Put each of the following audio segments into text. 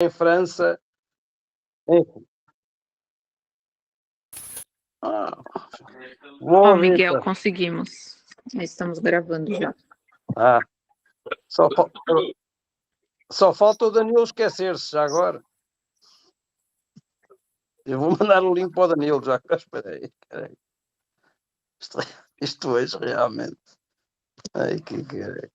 em França. Enfim. Ó, Miguel, conseguimos. Estamos gravando já. Só falta o Danilo esquecer-se já agora. Eu vou mandar o link para o Danilo já. Espera aí. Isto hoje realmente. Ai, que caralho.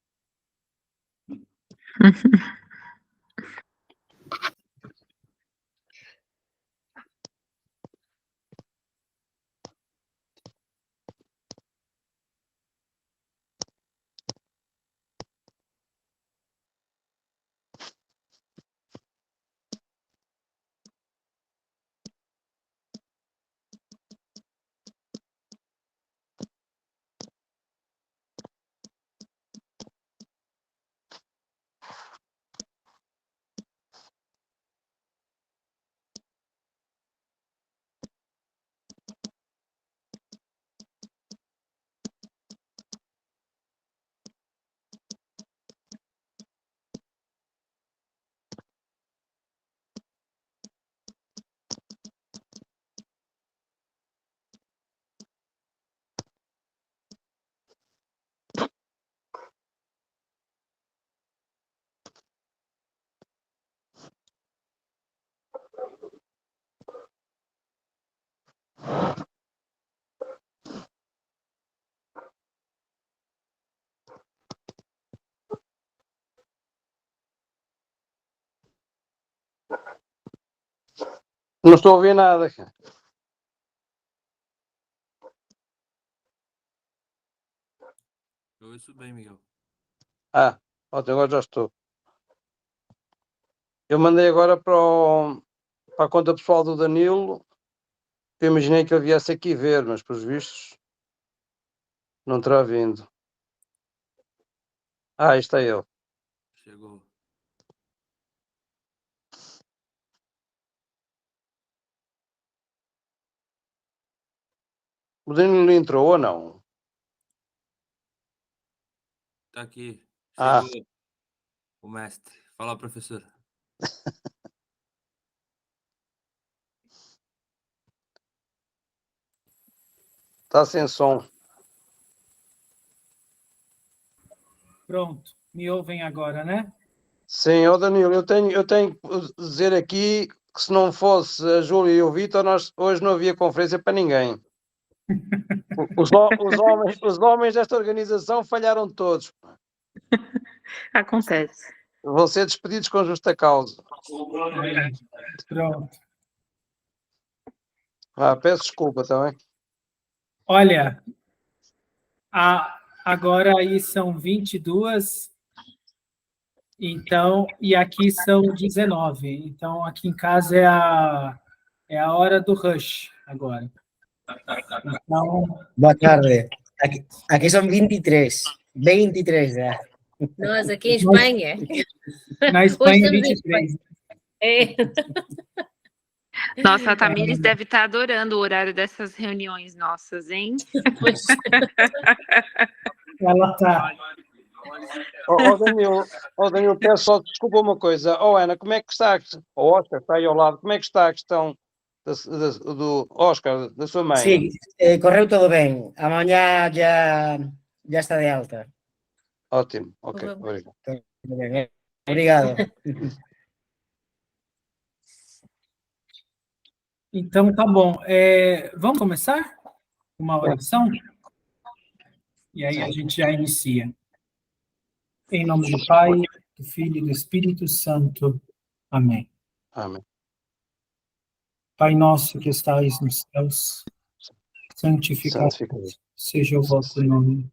Não estou a ouvir nada. Eu ouço bem, Miguel. Agora já estou. Eu mandei agora para a conta pessoal do Danilo. Eu imaginei que ele viesse aqui ver, mas pelos vistos não terá vindo. Está ele. Chegou. O Danilo entrou ou não? Tá aqui. Chegou o mestre. Fala, professor. Está sem som. Pronto, me ouvem agora, né? Sim, Danilo, eu tenho que dizer aqui que se não fosse a Júlia e o Vitor, nós hoje não havia conferência para ninguém. Os homens desta organização falharam todos. Acontece. Vão ser despedidos com justa causa. Pronto. Peço desculpa também. Olha, agora aí são 22, então, e aqui são 19. Então, aqui em casa é a hora do rush agora. Então, Boa tarde. Aqui são 23. 23 já. Nós aqui em Espanha. Na Espanha, Hoje 23. É. Nossa, a Tamires deve estar adorando o horário dessas reuniões nossas, hein? Ela está. Danilo, peço só desculpa uma coisa. Ana, como é que está? O Oscar está aí ao lado. Como é que está a questão do Oscar, da sua mãe? Sí, correu todo ben. Amanhã já está de alta. Ótimo, ok, obrigado. Obrigado. Então, tá bom. Vamos começar? Uma oração? E aí a gente já inicia. Em nome do Pai, do Filho e do Espírito Santo. Amém. Amém. Pai nosso que estais nos céus, santificado seja o vosso nome.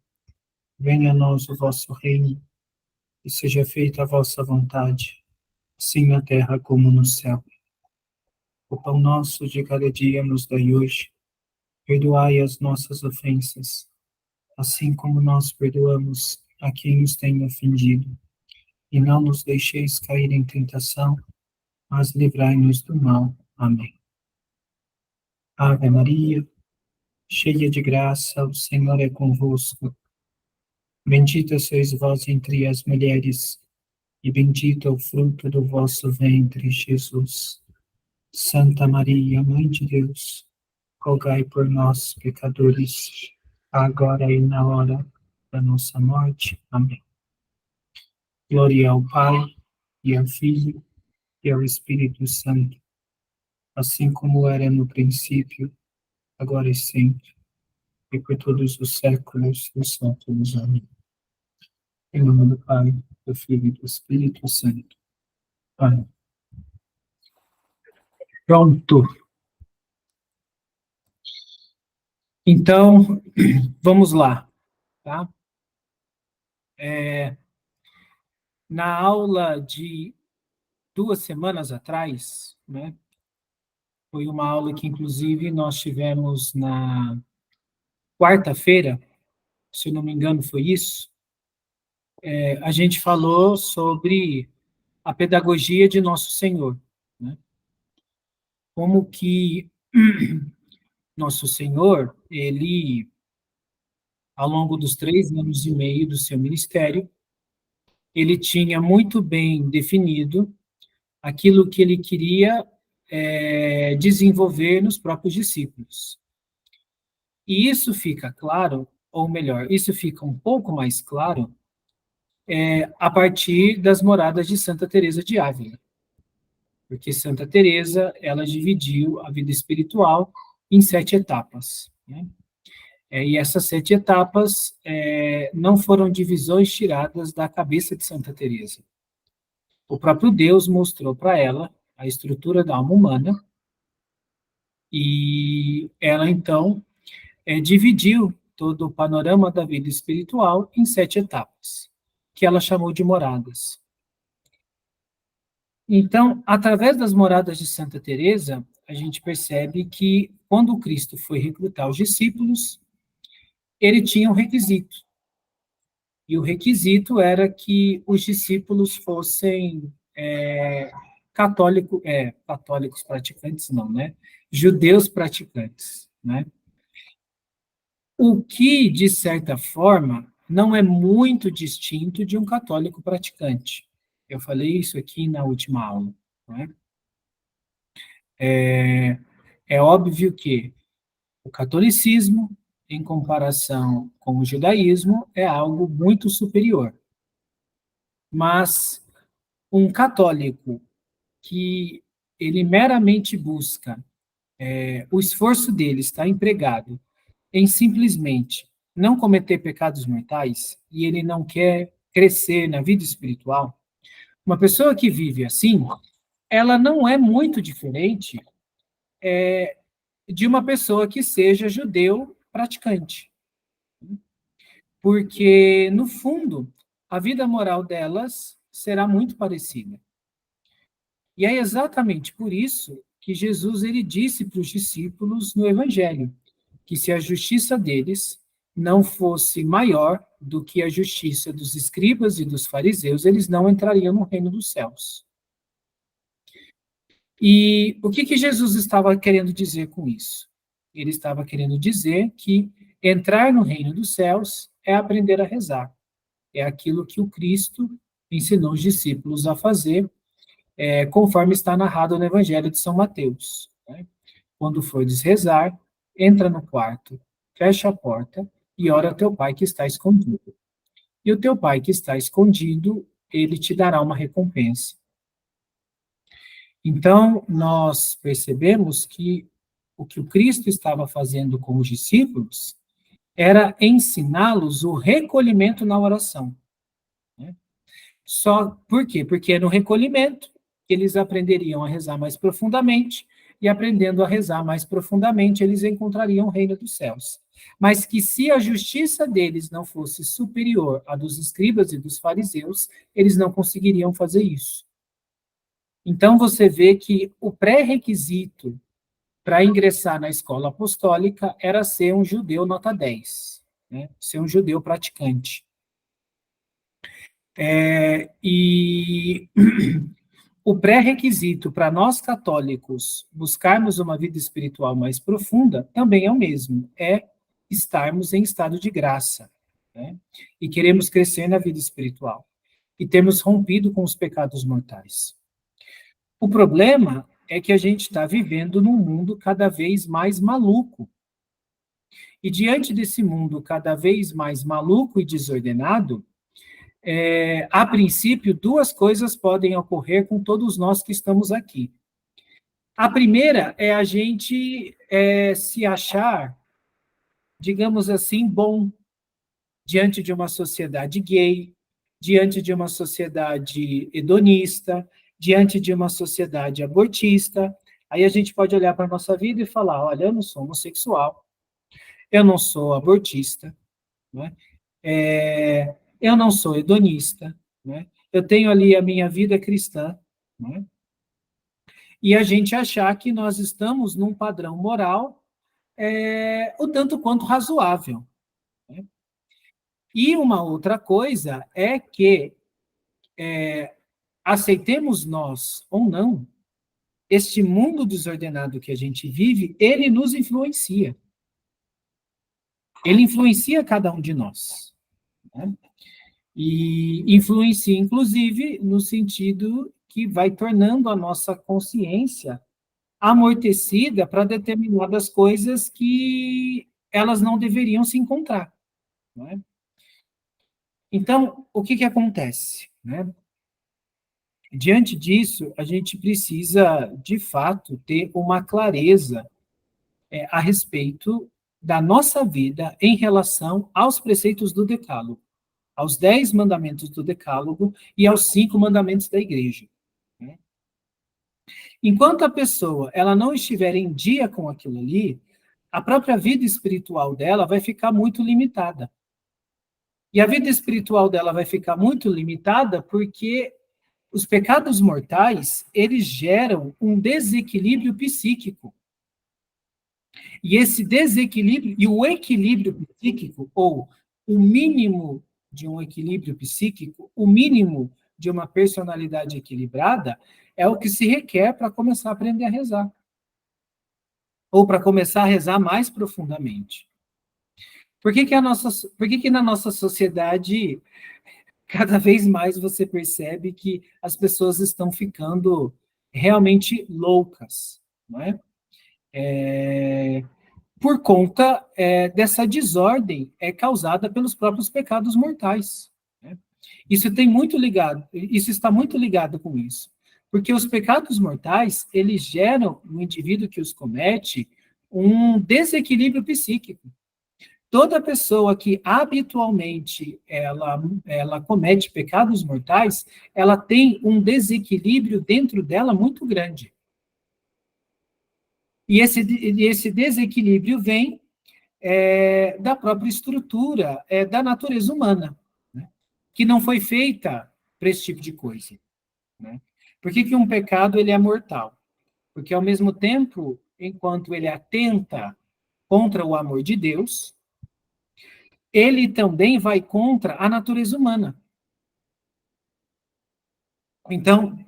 Venha a nós o vosso reino, e seja feita a vossa vontade, assim na terra como no céu. O pão nosso de cada dia nos dai hoje. Perdoai as nossas ofensas, assim como nós perdoamos a quem nos tem ofendido. E não nos deixeis cair em tentação, mas livrai-nos do mal. Amém. Ave Maria, cheia de graça, o Senhor é convosco. Bendita sois vós entre as mulheres, e bendito é o fruto do vosso ventre, Jesus. Santa Maria, Mãe de Deus, rogai por nós, pecadores, agora e na hora da nossa morte. Amém. Glória ao Pai, e ao Filho, e ao Espírito Santo, assim como era no princípio, agora e sempre, e por todos os séculos dos séculos. Amém. Em nome do Pai, do Filho e do Espírito Santo. Amém. Pronto. Então, vamos lá, tá? Na aula de 2 semanas atrás, né? Foi uma aula que, inclusive, nós tivemos na quarta-feira, se eu não me engano, foi isso. A gente falou sobre a pedagogia de Nosso Senhor, né? Como que Nosso Senhor, ele, ao longo dos 3 anos e meio do seu ministério, ele tinha muito bem definido aquilo que ele queria desenvolver nos próprios discípulos. E isso fica claro, ou melhor, isso fica um pouco mais claro a partir das moradas de Santa Teresa de Ávila. Porque Santa Teresa, ela dividiu a vida espiritual em 7 etapas, né? E essas 7 etapas não foram divisões tiradas da cabeça de Santa Teresa. O próprio Deus mostrou para ela a estrutura da alma humana e ela, então, dividiu todo o panorama da vida espiritual em 7 etapas, que ela chamou de moradas. Então, através das moradas de Santa Teresa, a gente percebe que, quando Cristo foi recrutar os discípulos, ele tinha um requisito. E o requisito era que os discípulos fossem católicos praticantes, não, né? Judeus praticantes, né? O que, de certa forma, não é muito distinto de um católico praticante. Eu falei isso aqui na última aula, né? É óbvio que o catolicismo, em comparação com o judaísmo, é algo muito superior. Mas um católico que ele meramente busca, o esforço dele está empregado em simplesmente não cometer pecados mortais, e ele não quer crescer na vida espiritual, uma pessoa que vive assim, ela não é muito diferente de uma pessoa que seja judeu praticante. Porque, no fundo, a vida moral delas será muito parecida. E é exatamente por isso que Jesus ele disse para os discípulos no Evangelho, que se a justiça deles não fosse maior do que a justiça dos escribas e dos fariseus, eles não entrariam no reino dos céus. E o que Jesus estava querendo dizer com isso? Ele estava querendo dizer que entrar no reino dos céus é aprender a rezar. É aquilo que o Cristo ensinou os discípulos a fazer, conforme está narrado no Evangelho de São Mateus, né? Quando fores rezar, entra no quarto, fecha a porta e ora ao teu pai que está escondido. E o teu pai que está escondido, ele te dará uma recompensa. Então, nós percebemos que o Cristo estava fazendo com os discípulos era ensiná-los o recolhimento na oração, né? Por quê? Porque é no recolhimento que eles aprenderiam a rezar mais profundamente, e aprendendo a rezar mais profundamente, eles encontrariam o reino dos céus. Mas que se a justiça deles não fosse superior à dos escribas e dos fariseus, eles não conseguiriam fazer isso. Então, você vê que o pré-requisito para ingressar na escola apostólica era ser um judeu nota 10, né? Ser um judeu praticante. E o pré-requisito para nós católicos buscarmos uma vida espiritual mais profunda também é o mesmo, é estarmos em estado de graça, né? E queremos crescer na vida espiritual. e termos rompido com os pecados mortais. O problema é que a gente está vivendo num mundo cada vez mais maluco. E diante desse mundo cada vez mais maluco e desordenado, a princípio, duas coisas podem ocorrer com todos nós que estamos aqui. A primeira é a gente se achar, digamos assim, bom diante de uma sociedade gay, diante de uma sociedade hedonista, diante de uma sociedade abortista. Aí a gente pode olhar para a nossa vida e falar, olha, eu não sou homossexual, eu não sou abortista, né? Eu não sou hedonista, né? Eu tenho ali a minha vida cristã, né? E a gente achar que nós estamos num padrão moral o tanto quanto razoável, né? E uma outra coisa é que, aceitemos nós ou não, este mundo desordenado que a gente vive, ele nos influencia. Ele influencia cada um de nós, né? E influencia, inclusive, no sentido que vai tornando a nossa consciência amortecida para determinadas coisas que elas não deveriam se encontrar, não é? Então, o que acontece, né? Diante disso, a gente precisa, de fato, ter uma clareza a respeito da nossa vida em relação aos preceitos do Decálogo, aos 10 mandamentos do Decálogo e aos 5 mandamentos da igreja, né? Enquanto a pessoa ela não estiver em dia com aquilo ali, a própria vida espiritual dela vai ficar muito limitada. E a vida espiritual dela vai ficar muito limitada porque os pecados mortais, eles geram um desequilíbrio psíquico. E esse desequilíbrio, e o equilíbrio psíquico, ou o mínimo de um equilíbrio psíquico, o mínimo de uma personalidade equilibrada, é o que se requer para começar a aprender a rezar. Ou para começar a rezar mais profundamente. Por que na nossa sociedade, cada vez mais você percebe que as pessoas estão ficando realmente loucas, não é? Por conta dessa desordem causada pelos próprios pecados mortais, né? Isso está muito ligado com isso. Porque os pecados mortais, eles geram no indivíduo que os comete um desequilíbrio psíquico. Toda pessoa que habitualmente ela comete pecados mortais, ela tem um desequilíbrio dentro dela muito grande. E esse desequilíbrio vem da própria estrutura da natureza humana, né? Que não foi feita para esse tipo de coisa, né? Por que um pecado ele é mortal? Porque, ao mesmo tempo, enquanto ele atenta contra o amor de Deus, ele também vai contra a natureza humana. Então,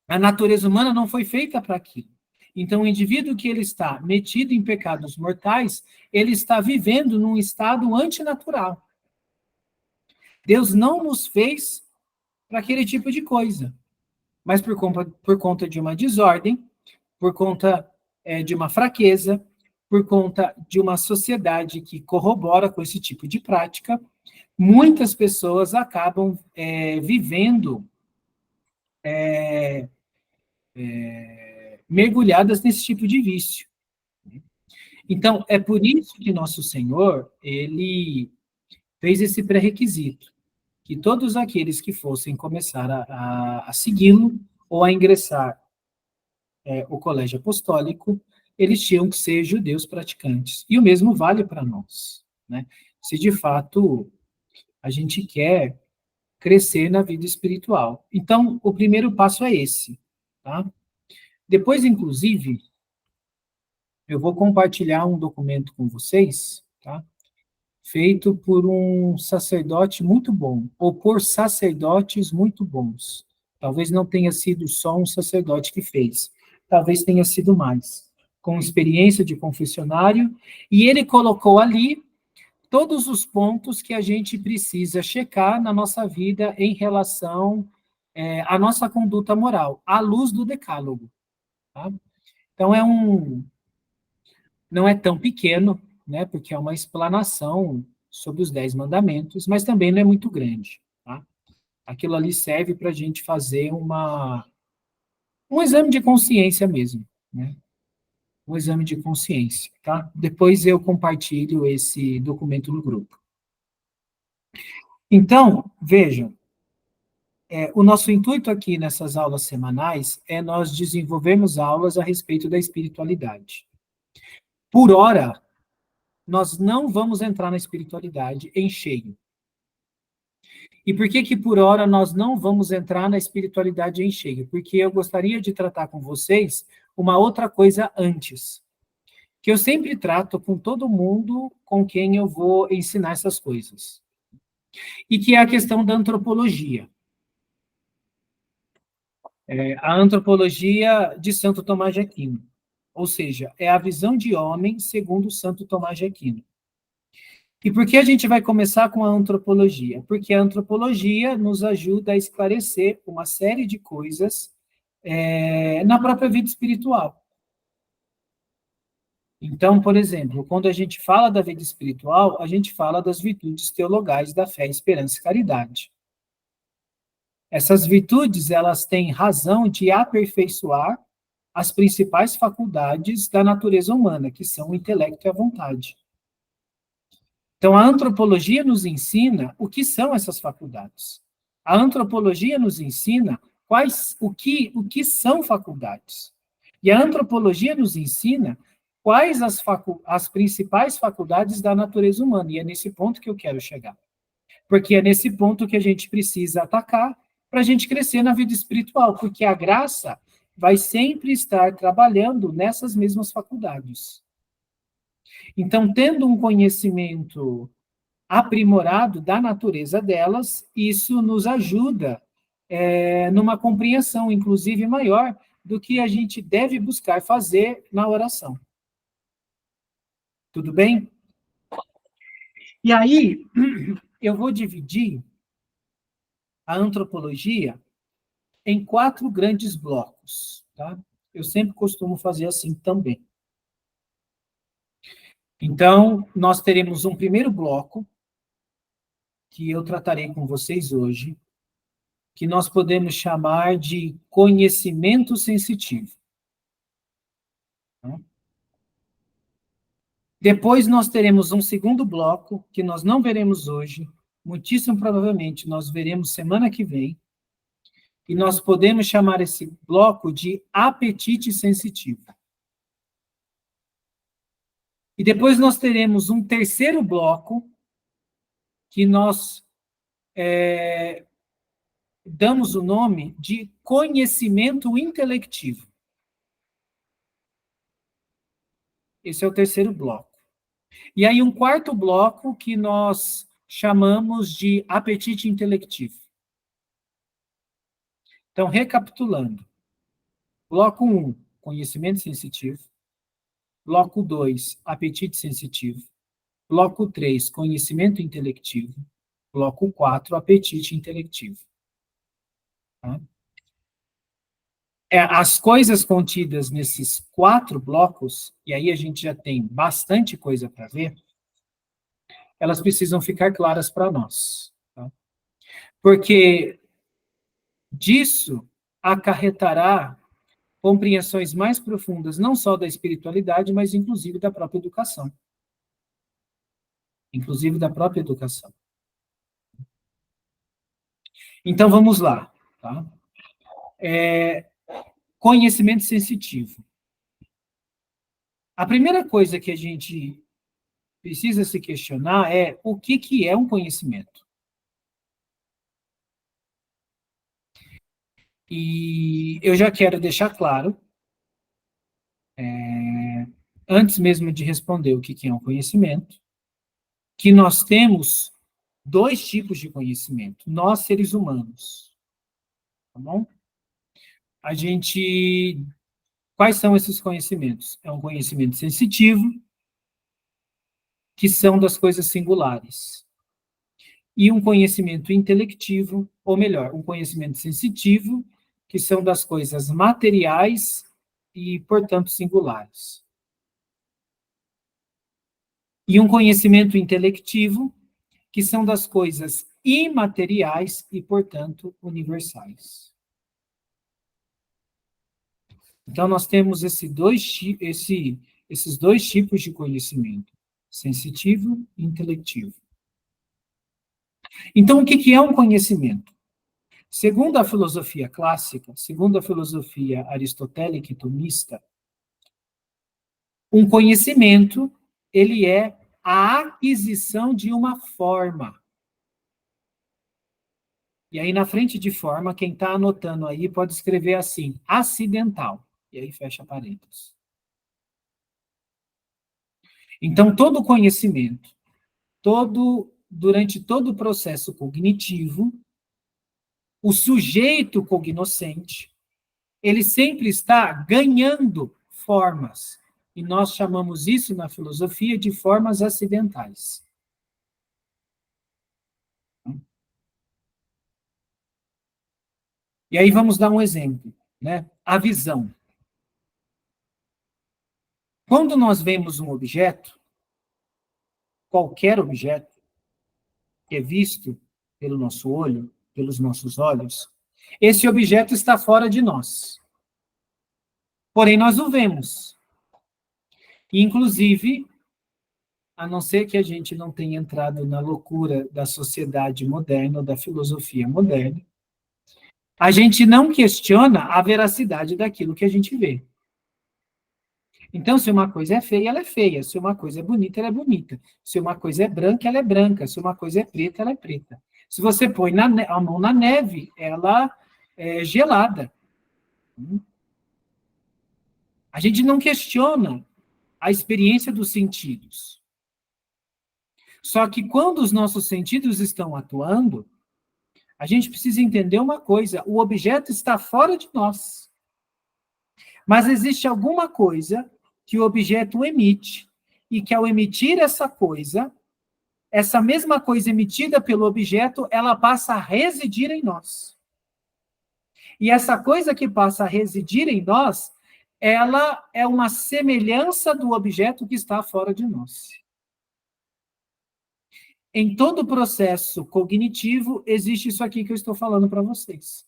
a natureza humana não foi feita para aquilo. Então, o indivíduo que ele está metido em pecados mortais, ele está vivendo num estado antinatural. Deus não nos fez para aquele tipo de coisa. Mas por conta de uma desordem, por conta de uma fraqueza, por conta de uma sociedade que corrobora com esse tipo de prática, muitas pessoas acabam vivendo mergulhadas nesse tipo de vício. Então, é por isso que Nosso Senhor, ele fez esse pré-requisito, que todos aqueles que fossem começar a segui-lo ou a ingressar o colégio apostólico, eles tinham que ser judeus praticantes. E o mesmo vale para nós, né? Se de fato a gente quer crescer na vida espiritual. Então, o primeiro passo é esse, tá? Depois, inclusive, eu vou compartilhar um documento com vocês, tá? Feito por um sacerdote muito bom, ou por sacerdotes muito bons. Talvez não tenha sido só um sacerdote que fez, talvez tenha sido mais, com experiência de confessionário, e ele colocou ali todos os pontos que a gente precisa checar na nossa vida em relação à nossa conduta moral, à luz do decálogo. Tá? Então, não é tão pequeno, né, porque é uma explanação sobre os 10 mandamentos, mas também não é muito grande. Tá? Aquilo ali serve para a gente fazer um exame de consciência mesmo, né? Um exame de consciência, tá? Depois eu compartilho esse documento no grupo. Então, vejam, o nosso intuito aqui nessas aulas semanais é nós desenvolvermos aulas a respeito da espiritualidade. Por hora, nós não vamos entrar na espiritualidade em cheio. E por que por hora nós não vamos entrar na espiritualidade em cheio? Porque eu gostaria de tratar com vocês uma outra coisa antes, que eu sempre trato com todo mundo com quem eu vou ensinar essas coisas. E que é a questão da antropologia. A antropologia de Santo Tomás de Aquino. Ou seja, é a visão de homem segundo Santo Tomás de Aquino. E por que a gente vai começar com a antropologia? Porque a antropologia nos ajuda a esclarecer uma série de coisas na própria vida espiritual. Então, por exemplo, quando a gente fala da vida espiritual, a gente fala das virtudes teologais da fé, esperança e caridade. Essas virtudes, elas têm razão de aperfeiçoar as principais faculdades da natureza humana, que são o intelecto e a vontade. Então, a antropologia nos ensina o que são essas faculdades. A antropologia nos ensina o que são faculdades. E a antropologia nos ensina quais as principais faculdades da natureza humana. E é nesse ponto que eu quero chegar. Porque é nesse ponto que a gente precisa atacar para a gente crescer na vida espiritual. Porque a graça vai sempre estar trabalhando nessas mesmas faculdades. Então, tendo um conhecimento aprimorado da natureza delas, isso nos ajuda numa compreensão, inclusive, maior do que a gente deve buscar fazer na oração. Tudo bem? E aí, eu vou dividir a antropologia em 4 grandes blocos, tá? Eu sempre costumo fazer assim também. Então, nós teremos um primeiro bloco, que eu tratarei com vocês hoje, que nós podemos chamar de conhecimento sensitivo. Depois nós teremos um segundo bloco, que nós não veremos hoje, muitíssimo provavelmente nós veremos semana que vem, e nós podemos chamar esse bloco de apetite sensitivo. E depois nós teremos um terceiro bloco, que nós damos o nome de conhecimento intelectivo. Esse é o terceiro bloco. E aí um quarto bloco que nós chamamos de apetite intelectivo. Então, recapitulando. Bloco 1, conhecimento sensitivo. Bloco 2, apetite sensitivo. Bloco 3, conhecimento intelectivo. Bloco 4, apetite intelectivo. Tá? As coisas contidas nesses 4 blocos, e aí a gente já tem bastante coisa para ver, elas precisam ficar claras para nós. Tá? Porque disso acarretará compreensões mais profundas, não só da espiritualidade, mas inclusive da própria educação. Inclusive da própria educação. Então, vamos lá. Tá? Conhecimento sensitivo. A primeira coisa que a gente precisa se questionar é o que é um conhecimento. E eu já quero deixar claro, antes mesmo de responder o que é um conhecimento, que nós temos 2 tipos de conhecimento, nós seres humanos. Tá bom? Quais são esses conhecimentos? É um conhecimento sensitivo, que são das coisas singulares. E um conhecimento intelectivo, ou melhor, um conhecimento sensitivo, que são das coisas materiais e, portanto, singulares. E um conhecimento intelectivo, que são das coisas imateriais e, portanto, universais. Então, nós temos esses dois tipos de conhecimento, sensitivo e intelectivo. Então, o que é um conhecimento? Segundo a filosofia clássica, segundo a filosofia aristotélica e tomista, um conhecimento, ele é a aquisição de uma forma. E aí, na frente de forma, quem está anotando aí pode escrever assim, acidental. E aí fecha parênteses. Então, todo conhecimento, durante todo o processo cognitivo, o sujeito cognoscente, ele sempre está ganhando formas. E nós chamamos isso, na filosofia, de formas acidentais. E aí vamos dar um exemplo, né? A visão. Quando nós vemos um objeto, qualquer objeto, que é visto pelo nosso olho, pelos nossos olhos, esse objeto está fora de nós. Porém, nós o vemos. E, inclusive, a não ser que a gente não tenha entrado na loucura da sociedade moderna, da filosofia moderna, a gente não questiona a veracidade daquilo que a gente vê. Então, se uma coisa é feia, ela é feia. Se uma coisa é bonita, ela é bonita. Se uma coisa é branca, ela é branca. Se uma coisa é preta, ela é preta. Se você põe a mão na neve, ela é gelada. A gente não questiona a experiência dos sentidos. Só que quando os nossos sentidos estão atuando, a gente precisa entender uma coisa: o objeto está fora de nós. Mas existe alguma coisa que o objeto emite, e que ao emitir essa mesma coisa emitida pelo objeto, ela passa a residir em nós. E essa coisa que passa a residir em nós, ela é uma semelhança do objeto que está fora de nós. Em todo o processo cognitivo, existe isso aqui que eu estou falando para vocês.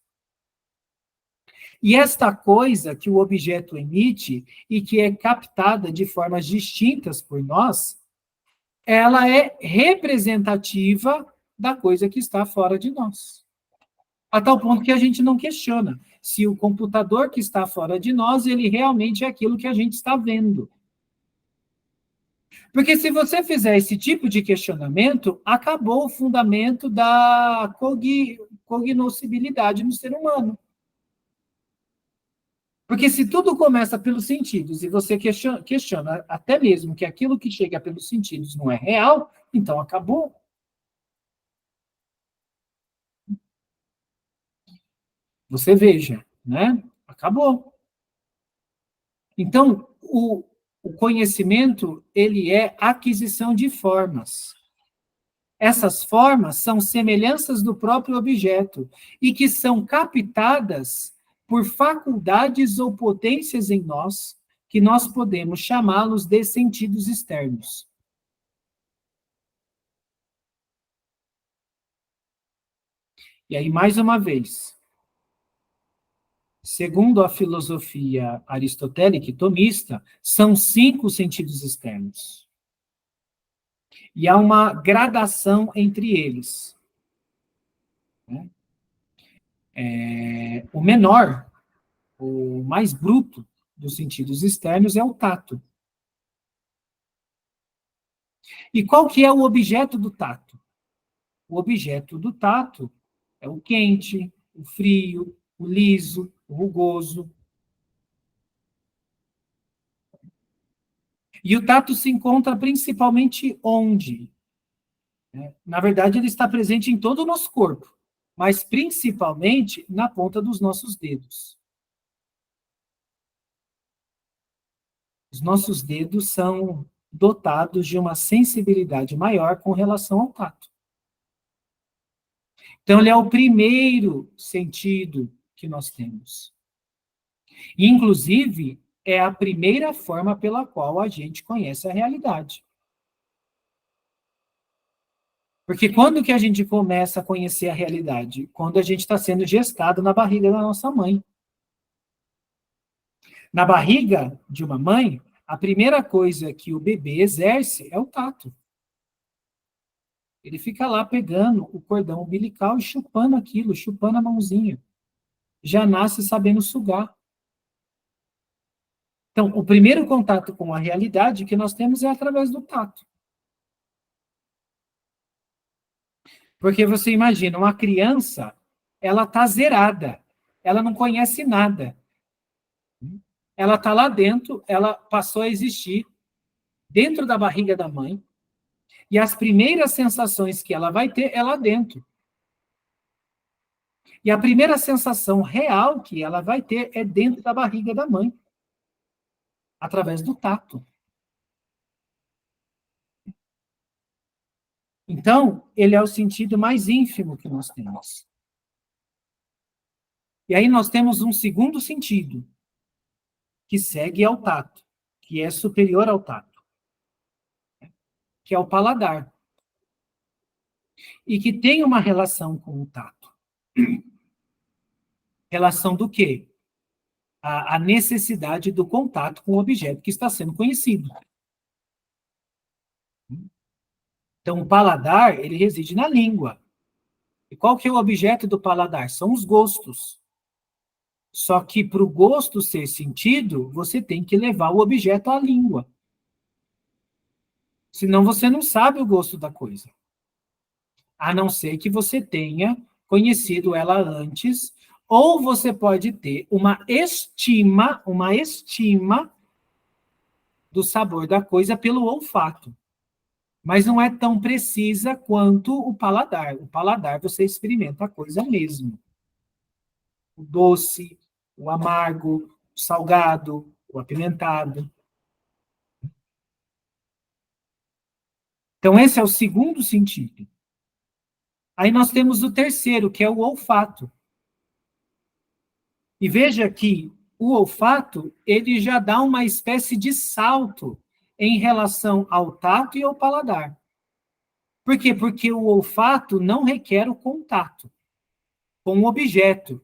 E esta coisa que o objeto emite e que é captada de formas distintas por nós, ela é representativa da coisa que está fora de nós. A tal ponto que a gente não questiona se o computador que está fora de nós, ele realmente é aquilo que a gente está vendo. Porque se você fizer esse tipo de questionamento, acabou o fundamento da cognoscibilidade no ser humano. Porque se tudo começa pelos sentidos e você questiona até mesmo que aquilo que chega pelos sentidos não é real, então acabou. Você veja, né? Acabou. Então, o conhecimento, ele é aquisição de formas. Essas formas são semelhanças do próprio objeto e que são captadas por faculdades ou potências em nós, que nós podemos chamá-los de sentidos externos. E aí, mais uma vez, segundo a filosofia aristotélica e tomista, são 5 sentidos externos. E há uma gradação entre eles. O menor, o mais bruto dos sentidos externos é o tato. E qual que é o objeto do tato? O objeto do tato é o quente, o frio, o liso, o rugoso. E o tato se encontra principalmente onde? Na verdade, ele está presente em todo o nosso corpo, mas principalmente na ponta dos nossos dedos. Os nossos dedos são dotados de uma sensibilidade maior com relação ao tato. Então, ele é o primeiro sentido que nós temos. Inclusive, é a primeira forma pela qual a gente conhece a realidade. Porque quando que a gente começa a conhecer a realidade? Quando a gente está sendo gestado na barriga da nossa mãe. Na barriga de uma mãe, a primeira coisa que o bebê exerce é o tato. Ele fica lá pegando o cordão umbilical e chupando aquilo, chupando a mãozinha. Já nasce sabendo sugar. Então, o primeiro contato com a realidade que nós temos é através do tato. Porque você imagina, uma criança, ela está zerada, ela não conhece nada. Ela está lá dentro, ela passou a existir dentro da barriga da mãe, e as primeiras sensações que ela vai ter é lá dentro. E a primeira sensação real que ela vai ter é dentro da barriga da mãe, através do tato. Então, ele é o sentido mais ínfimo que nós temos. E aí nós temos um segundo sentido, que segue ao tato, que é superior ao tato, que é o paladar. E que tem uma relação com o tato. Relação do quê? A necessidade do contato com o objeto que está sendo conhecido. Então, o paladar, ele reside na língua. E qual que é o objeto do paladar? São os gostos. Só que para o gosto ser sentido, você tem que levar o objeto à língua. Senão você não sabe o gosto da coisa. A não ser que você tenha conhecido ela antes, ou você pode ter uma estima do sabor da coisa pelo olfato. Mas não é tão precisa quanto o paladar. O paladar você experimenta a coisa mesmo. O doce, o amargo, o salgado, o apimentado. Então, esse é o segundo sentido. Aí nós temos o terceiro, que é o olfato. E veja que o olfato, ele já dá uma espécie de salto em relação ao tato e ao paladar. Por quê? Porque o olfato não requer o contato com o objeto,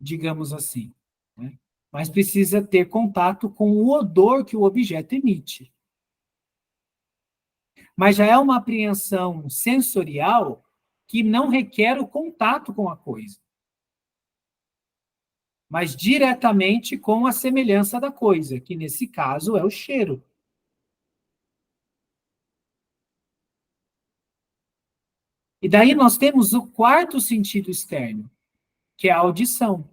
digamos assim, né? Mas precisa ter contato com o odor que o objeto emite. Mas já é uma apreensão sensorial que não requer o contato com a coisa, mas diretamente com a semelhança da coisa, que nesse caso é o cheiro. E daí nós temos o quarto sentido externo, que é a audição.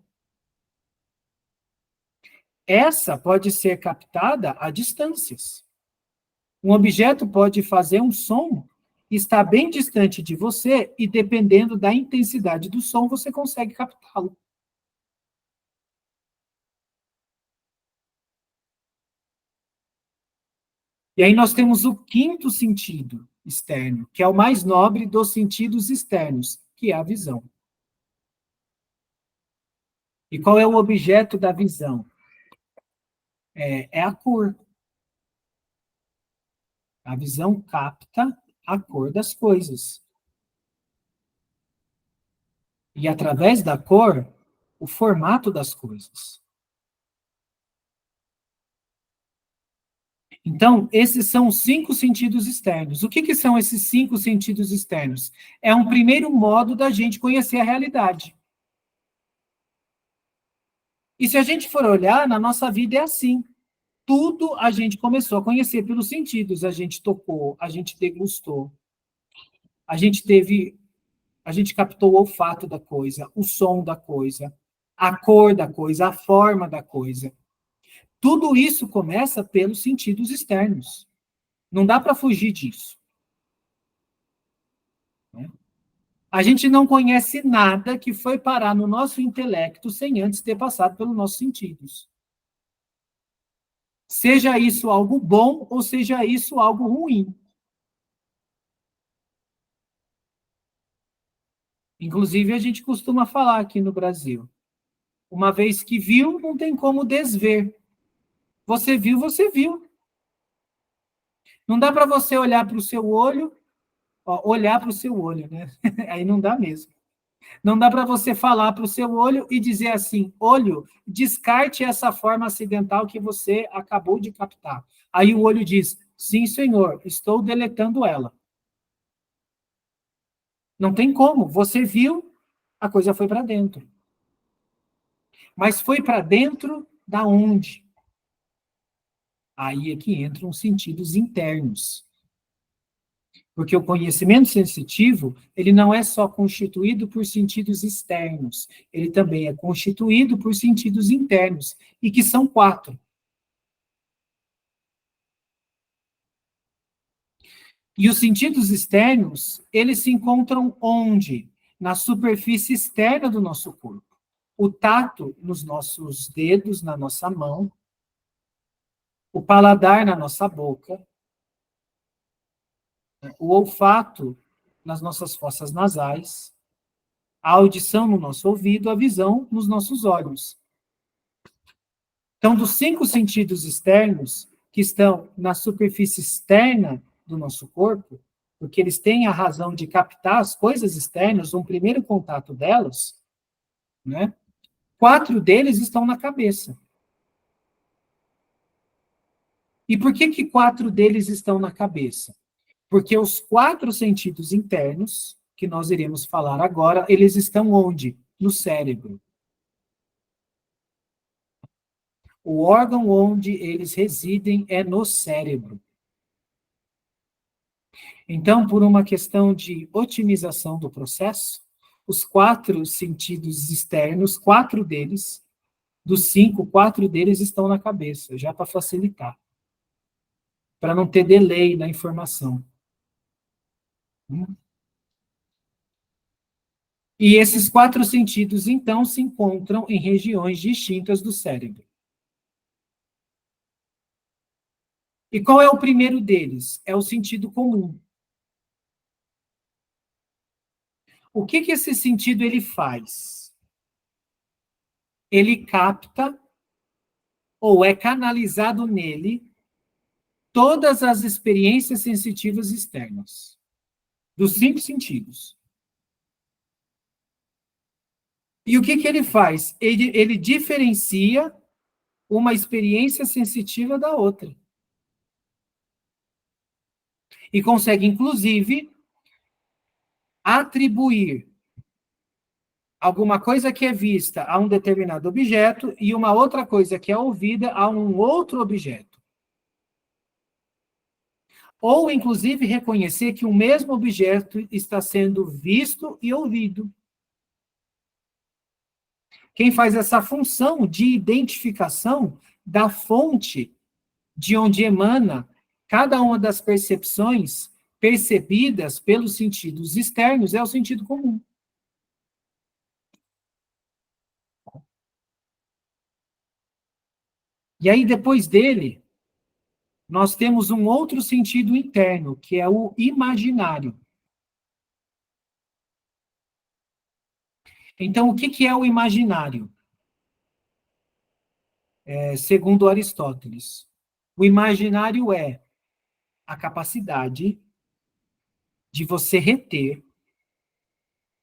Essa pode ser captada a distâncias. Um objeto pode fazer um som que está bem distante de você e, dependendo da intensidade do som, você consegue captá-lo. E aí nós temos o quinto sentido externo, que é o mais nobre dos sentidos externos, que é a visão. E qual é o objeto da visão? É a cor. A visão capta a cor das coisas. E, através da cor, o formato das coisas. Então, esses são os 5 sentidos externos. O que são esses 5 sentidos externos? É um primeiro modo da gente conhecer a realidade. E se a gente for olhar, na nossa vida é assim. Tudo a gente começou a conhecer pelos sentidos. A gente tocou, a gente degustou, a gente captou o olfato da coisa, o som da coisa, a cor da coisa, a forma da coisa. Tudo isso começa pelos sentidos externos. Não dá para fugir disso. A gente não conhece nada que foi parar no nosso intelecto sem antes ter passado pelos nossos sentidos. Seja isso algo bom ou seja isso algo ruim. Inclusive, a gente costuma falar aqui no Brasil. Uma vez que viu, não tem como desver. Você viu, você viu. Não dá para você olhar para o seu olho, olhar para o seu olho, né? Aí não dá mesmo. Não dá para você falar para o seu olho e dizer assim, olho, descarte essa forma acidental que você acabou de captar. Aí o olho diz, sim, senhor, estou deletando ela. Não tem como. Você viu, a coisa foi para dentro. Mas foi para dentro da onde? Aí é que entram os sentidos internos. Porque o conhecimento sensitivo, ele não é só constituído por sentidos externos, ele também é constituído por sentidos internos, e que são 4. E os sentidos externos, eles se encontram onde? Na superfície externa do nosso corpo. O tato nos nossos dedos, na nossa mão, o paladar na nossa boca, o olfato nas nossas fossas nasais, a audição no nosso ouvido, a visão nos nossos olhos. Então, dos 5 sentidos externos, que estão na superfície externa do nosso corpo, porque eles têm a razão de captar as coisas externas, um primeiro contato delas, né? 4 deles estão na cabeça. E por que 4 deles estão na cabeça? Porque os 4 sentidos internos, que nós iremos falar agora, eles estão onde? No cérebro. O órgão onde eles residem é no cérebro. Então, por uma questão de otimização do processo, os 4 sentidos externos, 4 deles, dos 5, 4 deles estão na cabeça, já para facilitar. Para não ter delay na informação. E esses 4 sentidos, então, se encontram em regiões distintas do cérebro. E qual é o primeiro deles? É o sentido comum. O que esse sentido ele faz? Ele capta, ou é canalizado nele, todas as experiências sensitivas externas, dos 5 sentidos. E o que ele faz? Ele diferencia uma experiência sensitiva da outra. E consegue, inclusive, atribuir alguma coisa que é vista a um determinado objeto e uma outra coisa que é ouvida a um outro objeto. Ou, inclusive, reconhecer que o mesmo objeto está sendo visto e ouvido. Quem faz essa função de identificação da fonte de onde emana cada uma das percepções percebidas pelos sentidos externos é o sentido comum. E aí, depois dele, nós temos um outro sentido interno, que é o imaginário. Então, o que é o imaginário? Segundo Aristóteles, o imaginário é a capacidade de você reter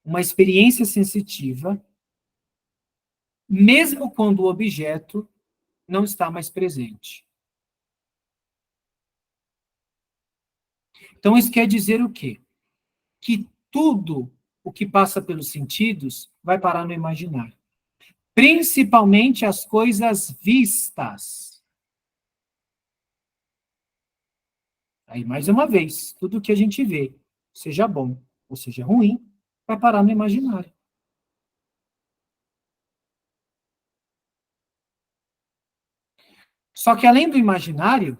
uma experiência sensitiva, mesmo quando o objeto não está mais presente. Então, isso quer dizer o quê? Que tudo o que passa pelos sentidos vai parar no imaginário. Principalmente as coisas vistas. Aí, mais uma vez, tudo que a gente vê, seja bom ou seja ruim, vai parar no imaginário. Só que além do imaginário,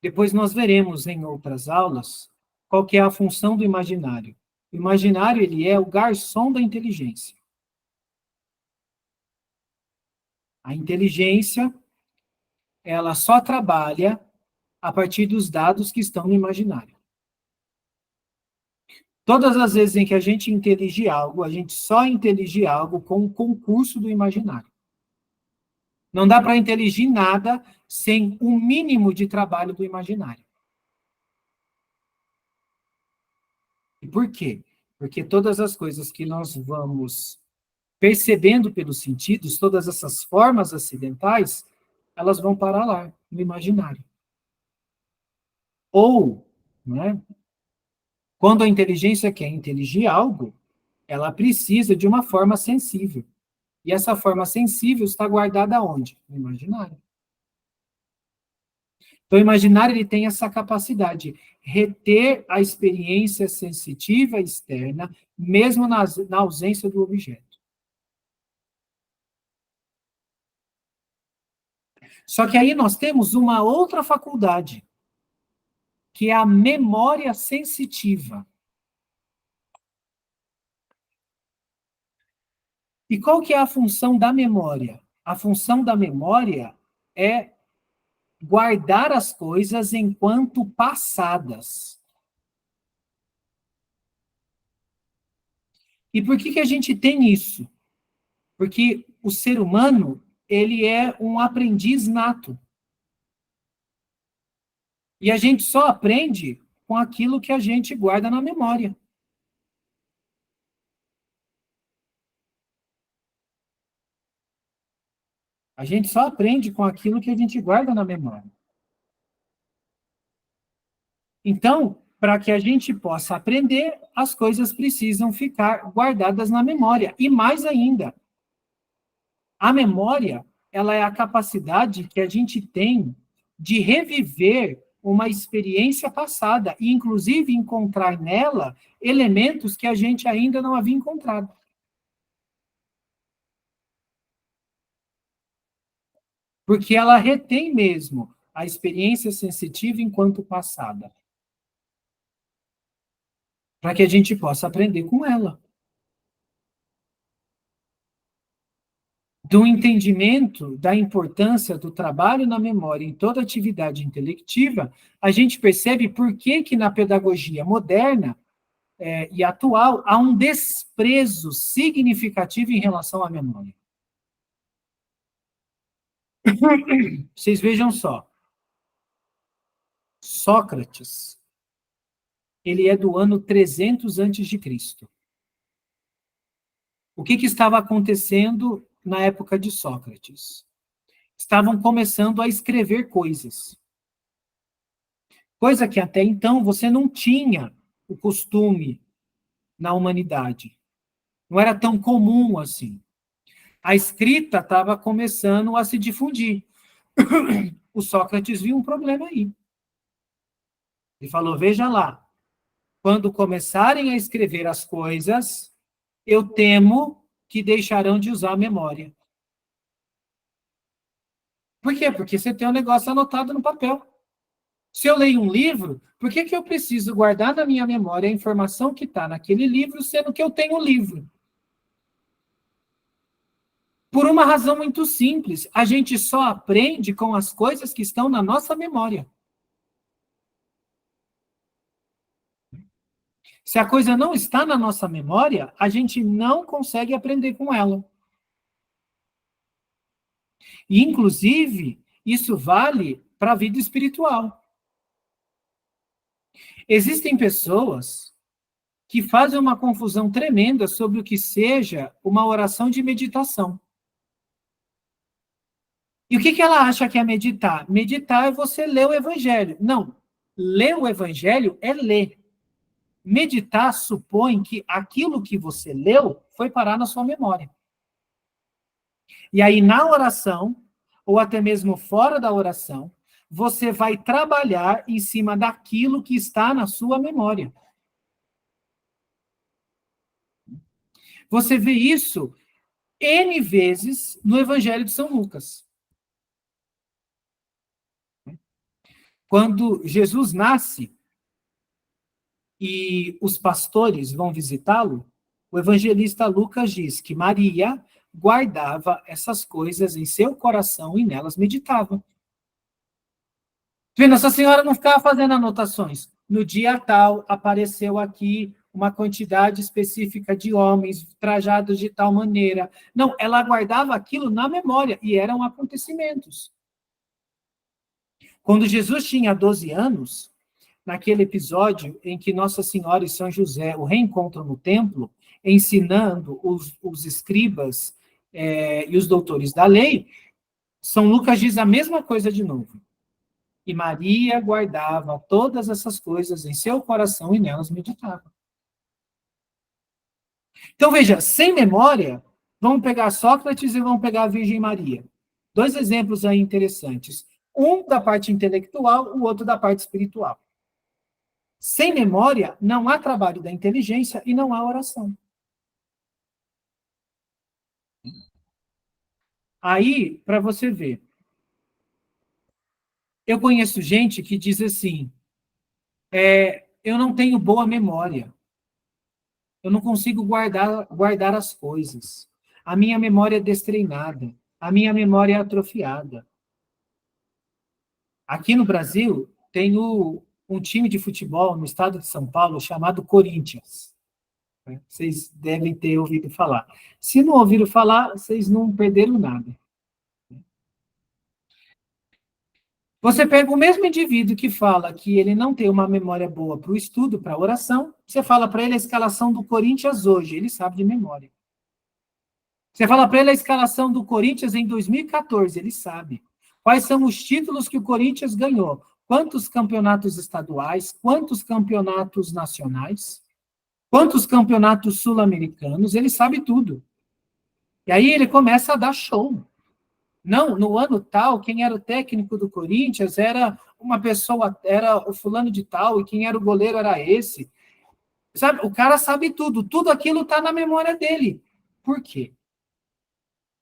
depois nós veremos em outras aulas qual que é a função do imaginário. O imaginário, ele é o garçom da inteligência. A inteligência, ela só trabalha a partir dos dados que estão no imaginário. Todas as vezes em que a gente intelige algo, a gente só intelige algo com o concurso do imaginário. Não dá para inteligir nada sem um mínimo de trabalho do imaginário. E por quê? Porque todas as coisas que nós vamos percebendo pelos sentidos, todas essas formas acidentais, elas vão parar lá, no imaginário. Ou, né, quando a inteligência quer inteligir algo, ela precisa de uma forma sensível. E essa forma sensível está guardada onde? No imaginário. Então, o imaginário ele tem essa capacidade de reter a experiência sensitiva externa, mesmo na ausência do objeto. Só que aí nós temos uma outra faculdade, que é a memória sensitiva. E qual que é a função da memória? A função da memória é guardar as coisas enquanto passadas. E por que a gente tem isso? Porque o ser humano, ele é um aprendiz nato. E a gente só aprende com aquilo que a gente guarda na memória. A gente só aprende com aquilo que a gente guarda na memória. Então, para que a gente possa aprender, as coisas precisam ficar guardadas na memória. E mais ainda, a memória, ela é a capacidade que a gente tem de reviver uma experiência passada e, inclusive, encontrar nela elementos que a gente ainda não havia encontrado. Porque ela retém mesmo a experiência sensitiva enquanto passada. Para que a gente possa aprender com ela. Do entendimento da importância do trabalho na memória em toda atividade intelectiva, a gente percebe por que na pedagogia moderna e atual há um desprezo significativo em relação à memória. Vocês vejam só. Sócrates, ele é do ano 300 a.C. O que estava acontecendo na época de Sócrates? Estavam começando a escrever coisas. Coisa que até então você não tinha o costume na humanidade. Não era tão comum assim. A escrita estava começando a se difundir. O Sócrates viu um problema aí. Ele falou, veja lá, quando começarem a escrever as coisas, eu temo que deixarão de usar a memória. Por quê? Porque você tem um negócio anotado no papel. Se eu leio um livro, por que eu preciso guardar na minha memória a informação que está naquele livro, sendo que eu tenho o livro? Por uma razão muito simples. A gente só aprende com as coisas que estão na nossa memória. Se a coisa não está na nossa memória, a gente não consegue aprender com ela. E, inclusive, isso vale para a vida espiritual. Existem pessoas que fazem uma confusão tremenda sobre o que seja uma oração de meditação. E o que ela acha que é meditar? Meditar é você ler o Evangelho. Não, ler o Evangelho é ler. Meditar supõe que aquilo que você leu foi parar na sua memória. E aí, na oração, ou até mesmo fora da oração, você vai trabalhar em cima daquilo que está na sua memória. Você vê isso N vezes no Evangelho de São Lucas. Quando Jesus nasce e os pastores vão visitá-lo, o evangelista Lucas diz que Maria guardava essas coisas em seu coração e nelas meditava. Vê, Nossa Senhora não ficava fazendo anotações. No dia tal, apareceu aqui uma quantidade específica de homens trajados de tal maneira. Não, ela guardava aquilo na memória, e eram acontecimentos. Quando Jesus tinha 12 anos, naquele episódio em que Nossa Senhora e São José o reencontram no templo, ensinando os escribas e os doutores da lei, São Lucas diz a mesma coisa de novo. E Maria guardava todas essas coisas em seu coração e nelas meditava. Então, veja, sem memória, vamos pegar Sócrates e vamos pegar a Virgem Maria. 2 exemplos aí interessantes. Um da parte intelectual, o outro da parte espiritual. Sem memória, não há trabalho da inteligência e não há oração. Aí, para você ver, eu conheço gente que diz assim, eu não tenho boa memória, eu não consigo guardar as coisas, a minha memória é destreinada, a minha memória é atrofiada. Aqui no Brasil, tem um time de futebol no estado de São Paulo chamado Corinthians. Vocês devem ter ouvido falar. Se não ouviram falar, vocês não perderam nada. Você pega o mesmo indivíduo que fala que ele não tem uma memória boa para o estudo, para a oração, você fala para ele a escalação do Corinthians hoje, ele sabe de memória. Você fala para ele a escalação do Corinthians em 2014, ele sabe. Quais são os títulos que o Corinthians ganhou? Quantos campeonatos estaduais? Quantos campeonatos nacionais? Quantos campeonatos sul-americanos? Ele sabe tudo. E aí ele começa a dar show. Não, no ano tal, quem era o técnico do Corinthians era uma pessoa, era o fulano de tal, e quem era o goleiro era esse. Sabe, o cara sabe tudo, tudo aquilo está na memória dele. Por quê?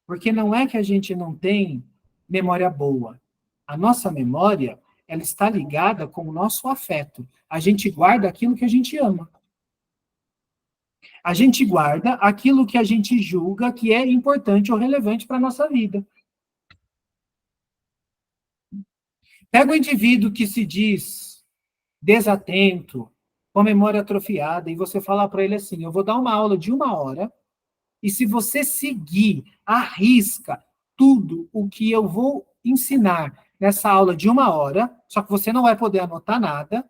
Porque não é que a gente não tem memória boa. A nossa memória, ela está ligada com o nosso afeto. A gente guarda aquilo que a gente ama. A gente guarda aquilo que a gente julga que é importante ou relevante para a nossa vida. Pega o indivíduo que se diz desatento, com a memória atrofiada, e você fala para ele assim, eu vou dar uma aula de 1 hora, e se você seguir à risca tudo o que eu vou ensinar nessa aula de 1 hora, só que você não vai poder anotar nada,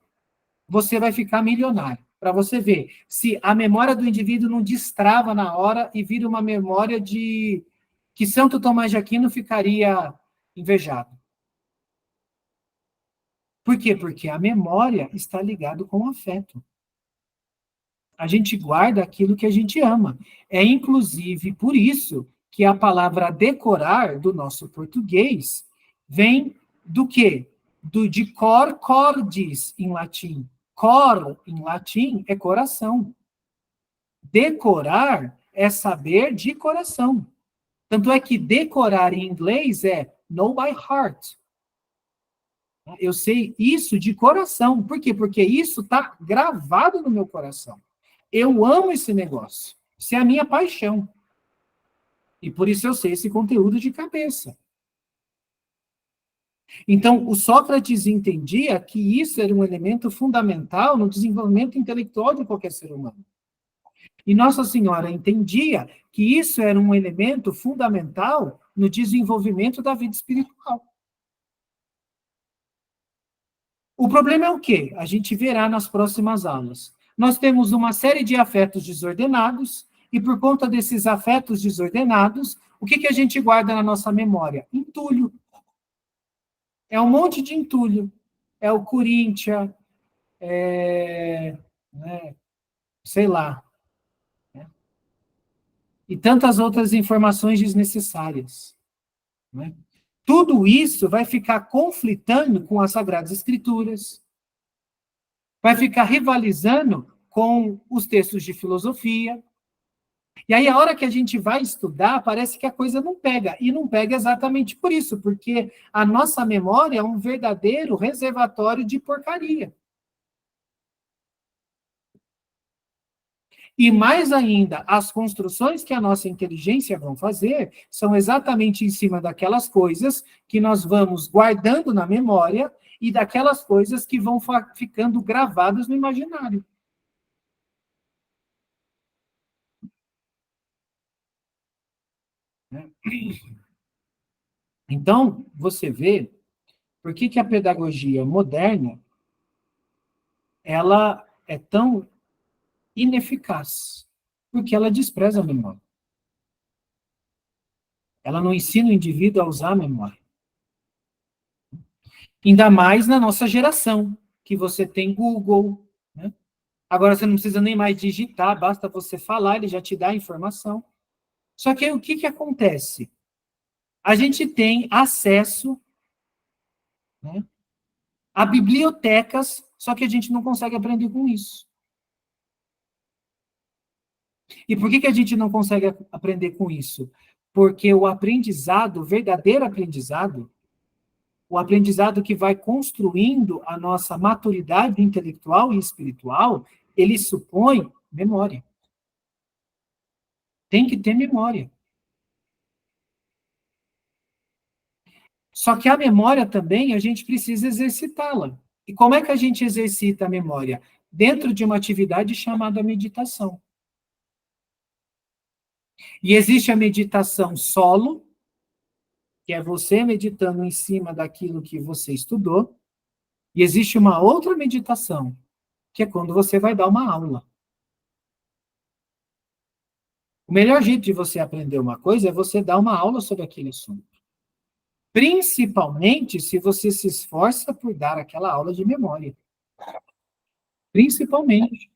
você vai ficar milionário. Para você ver se a memória do indivíduo não destrava na hora e vira uma memória de que Santo Tomás de Aquino ficaria invejado. Por quê? Porque a memória está ligada com o afeto. A gente guarda aquilo que a gente ama. É, inclusive, por isso que a palavra decorar, do nosso português, vem do quê? De cor cordis, em latim. Cor, em latim, é coração. Decorar é saber de coração. Tanto é que decorar em inglês é know by heart. Eu sei isso de coração. Por quê? Porque isso está gravado no meu coração. Eu amo esse negócio. Isso é a minha paixão. E por isso eu sei esse conteúdo de cabeça. Então, o Sócrates entendia que isso era um elemento fundamental no desenvolvimento intelectual de qualquer ser humano. E Nossa Senhora entendia que isso era um elemento fundamental no desenvolvimento da vida espiritual. O problema é o quê? A gente verá nas próximas aulas. Nós temos uma série de afetos desordenados, e por conta desses afetos desordenados, o que a gente guarda na nossa memória? Entulho. É um monte de entulho. É o Corinthians, sei lá. E tantas outras informações desnecessárias. Né? Tudo isso vai ficar conflitando com as Sagradas Escrituras, vai ficar rivalizando com os textos de filosofia. E aí, a hora que a gente vai estudar, parece que a coisa não pega. E não pega exatamente por isso, porque a nossa memória é um verdadeiro reservatório de porcaria. E mais ainda, as construções que a nossa inteligência vão fazer são exatamente em cima daquelas coisas que nós vamos guardando na memória e daquelas coisas que vão ficando gravadas no imaginário. Então, você vê por que a pedagogia moderna ela é tão ineficaz, porque ela despreza a memória. Ela não ensina o indivíduo a usar a memória. Ainda mais na nossa geração, que você tem Google, né? Agora você não precisa nem mais digitar, basta você falar, ele já te dá a informação. Só que aí o que acontece? A gente tem acesso, né, a bibliotecas, só que a gente não consegue aprender com isso. E por que a gente não consegue aprender com isso? Porque o aprendizado, o verdadeiro aprendizado, o aprendizado que vai construindo a nossa maturidade intelectual e espiritual, ele supõe memória. Tem que ter memória. Só que a memória também, a gente precisa exercitá-la. E como é que a gente exercita a memória? Dentro de uma atividade chamada meditação. E existe a meditação solo, que é você meditando em cima daquilo que você estudou, e existe uma outra meditação, que é quando você vai dar uma aula. O melhor jeito de você aprender uma coisa é você dar uma aula sobre aquele assunto. Principalmente se você se esforça por dar aquela aula de memória. Principalmente.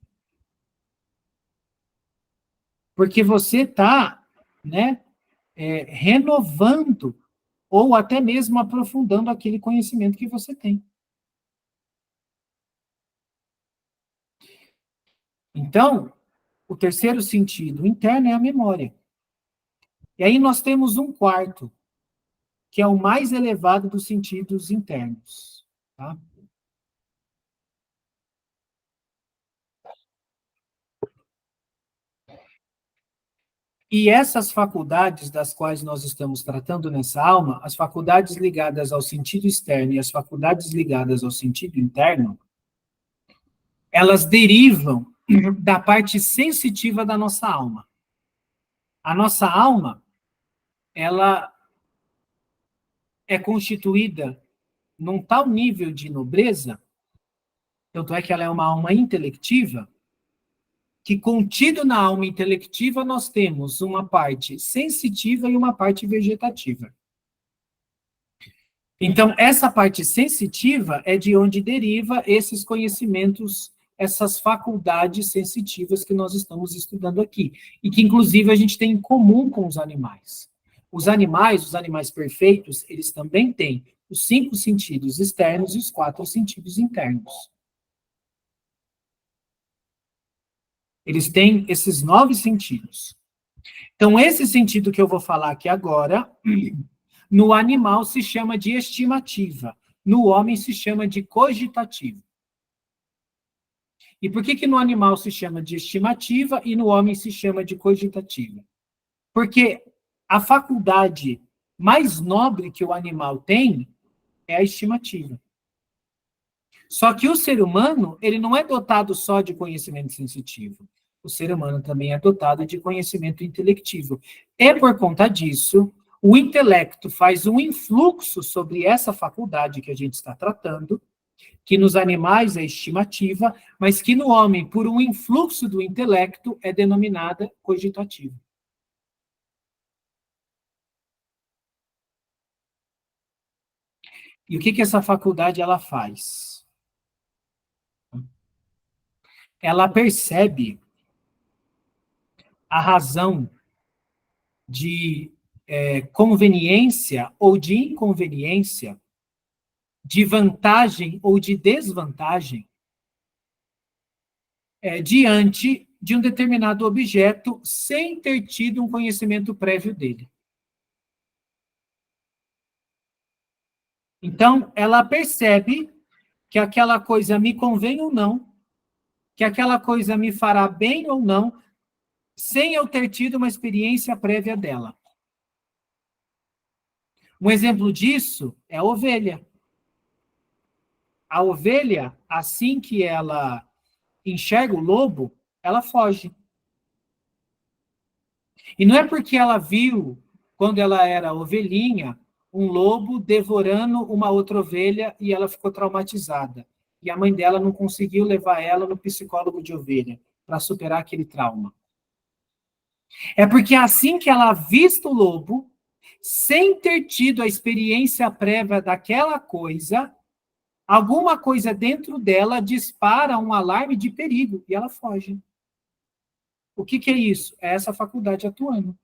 Porque você está, né, renovando ou até mesmo aprofundando aquele conhecimento que você tem. Então, o terceiro sentido interno é a memória. E aí nós temos um quarto, que é o mais elevado dos sentidos internos. Tá? E essas faculdades das quais nós estamos tratando nessa alma, as faculdades ligadas ao sentido externo e as faculdades ligadas ao sentido interno, elas derivam da parte sensitiva da nossa alma. A nossa alma, ela é constituída num tal nível de nobreza, tanto é que ela é uma alma intelectiva, que contido na alma intelectiva nós temos uma parte sensitiva e uma parte vegetativa. Então, essa parte sensitiva é de onde deriva esses conhecimentos, essas faculdades sensitivas que nós estamos estudando aqui, e que, inclusive, a gente tem em comum com os animais. Os animais perfeitos, eles também têm os 5 sentidos externos e os 4 sentidos internos. Eles têm esses 9 sentidos. Então, esse sentido que eu vou falar aqui agora, no animal se chama de estimativa, no homem se chama de cogitativa. E por que no animal se chama de estimativa e no homem se chama de cogitativa? Porque a faculdade mais nobre que o animal tem é a estimativa. Só que o ser humano, ele não é dotado só de conhecimento sensitivo. O ser humano também é dotado de conhecimento intelectivo. E por conta disso, o intelecto faz um influxo sobre essa faculdade que a gente está tratando, que nos animais é estimativa, mas que no homem, por um influxo do intelecto, é denominada cogitativa. E o que essa faculdade ela faz? Ela percebe a razão de conveniência ou de inconveniência, de vantagem ou de desvantagem, diante de um determinado objeto sem ter tido um conhecimento prévio dele. Então, ela percebe que aquela coisa me convém ou não, que aquela coisa me fará bem ou não, sem eu ter tido uma experiência prévia dela. Um exemplo disso é a ovelha. A ovelha, assim que ela enxerga o lobo, ela foge. E não é porque ela viu, quando ela era ovelhinha, um lobo devorando uma outra ovelha e ela ficou traumatizada. E a mãe dela não conseguiu levar ela no psicólogo de ovelha para superar aquele trauma. É porque assim que ela avista o lobo, sem ter tido a experiência prévia daquela coisa, alguma coisa dentro dela dispara um alarme de perigo e ela foge. O que é isso? É essa faculdade atuando.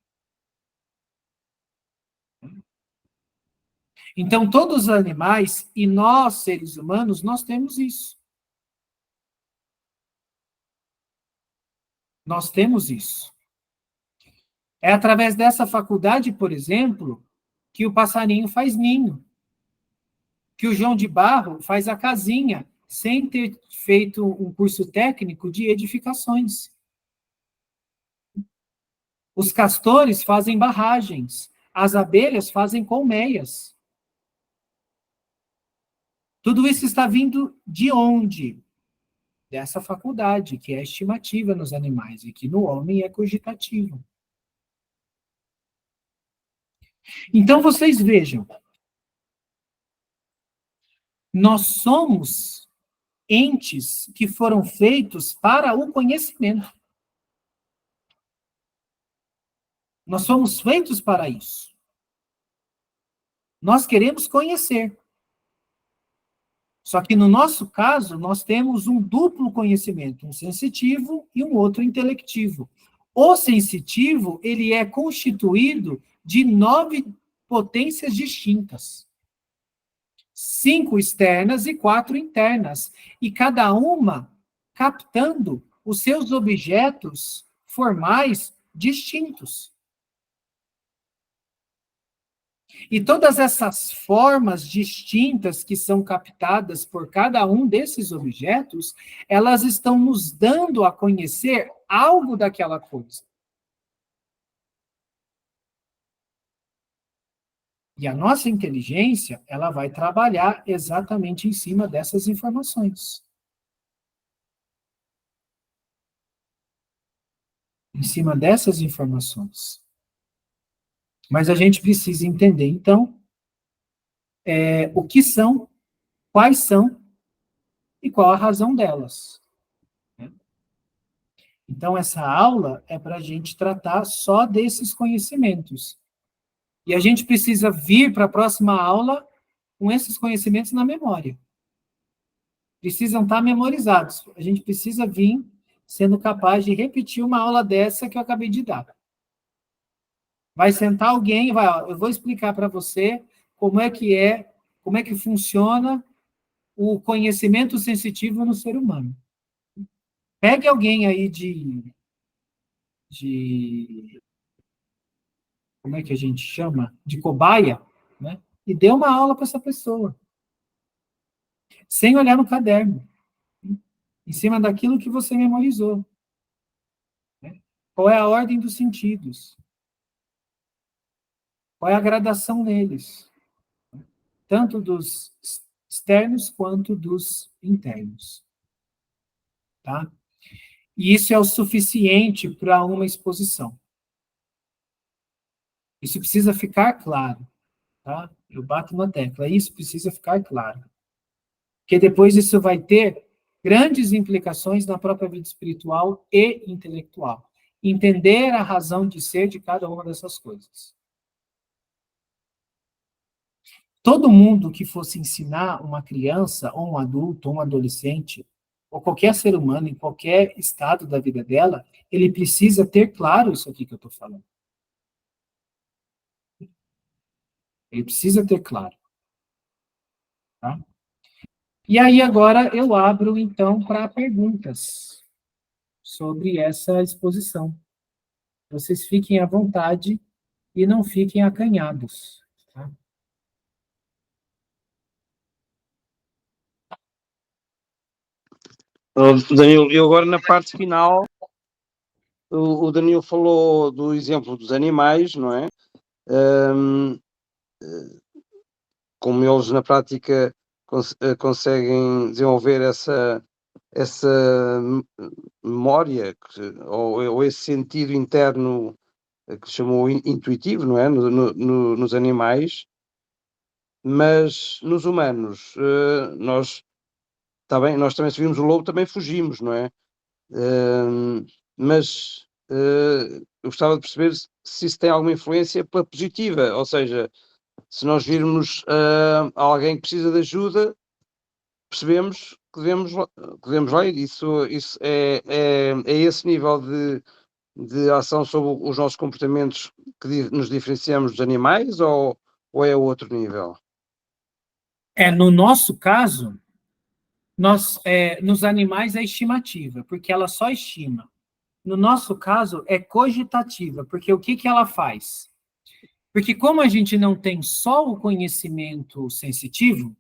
Então, todos os animais e nós, seres humanos, nós temos isso. Nós temos isso. É através dessa faculdade, por exemplo, que o passarinho faz ninho, que o João de Barro faz a casinha, sem ter feito um curso técnico de edificações. Os castores fazem barragens, as abelhas fazem colmeias. Tudo isso está vindo de onde? Dessa faculdade, que é estimativa nos animais, e que no homem é cogitativo. Então, vocês vejam, nós somos entes que foram feitos para o conhecimento. Nós somos feitos para isso. Nós queremos conhecer. Só que no nosso caso, nós temos um duplo conhecimento, um sensitivo e um outro intelectivo. O sensitivo, ele é constituído de 9 potências distintas. 5 externas e 4 internas. E cada uma captando os seus objetos formais distintos. E todas essas formas distintas que são captadas por cada um desses objetos, elas estão nos dando a conhecer algo daquela coisa. E a nossa inteligência, ela vai trabalhar exatamente em cima dessas informações. Em cima dessas informações. Mas a gente precisa entender, então, o que são, quais são e qual a razão delas. Então, essa aula é para a gente tratar só desses conhecimentos. E a gente precisa vir para a próxima aula com esses conhecimentos na memória. Precisam estar memorizados. A gente precisa vir sendo capaz de repetir uma aula dessa que eu acabei de dar. Vai sentar alguém e vai, ó, eu vou explicar para você como é que funciona o conhecimento sensitivo no ser humano. Pegue alguém aí de como é que a gente chama? De cobaia, né? E dê uma aula para essa pessoa. Sem olhar no caderno. Em cima daquilo que você memorizou. Né? Qual é a ordem dos sentidos? Qual é a gradação neles? Tanto dos externos quanto dos internos. Tá? E isso é o suficiente para uma exposição. Isso precisa ficar claro. Tá? Eu bato na tecla. Isso precisa ficar claro. Porque depois isso vai ter grandes implicações na própria vida espiritual e intelectual. Entender a razão de ser de cada uma dessas coisas. Todo mundo que fosse ensinar uma criança, ou um adulto, ou um adolescente, ou qualquer ser humano, em qualquer estado da vida dela, ele precisa ter claro isso aqui que eu estou falando. Ele precisa ter claro. Tá? E aí agora eu abro, então, para perguntas sobre essa exposição. Vocês fiquem à vontade e não fiquem acanhados. Tá? Danilo, e agora na parte final o Danilo falou do exemplo dos animais, não é? Como eles na prática conseguem desenvolver essa memória ou esse sentido interno que se chamou intuitivo, não é? Nos animais, mas nos humanos, nós também se vimos o lobo, também fugimos, não é? Mas eu gostava de perceber se isso tem alguma influência pela positiva, ou seja, se nós virmos alguém que precisa de ajuda, percebemos que devemos lá ir. Isso é esse nível de ação sobre os nossos comportamentos que nos diferenciamos dos animais ou é outro nível? No nosso caso, nos animais é estimativa, porque ela só estima. No nosso caso, é cogitativa, porque o que ela faz? Porque como a gente não tem só o conhecimento sensitivo,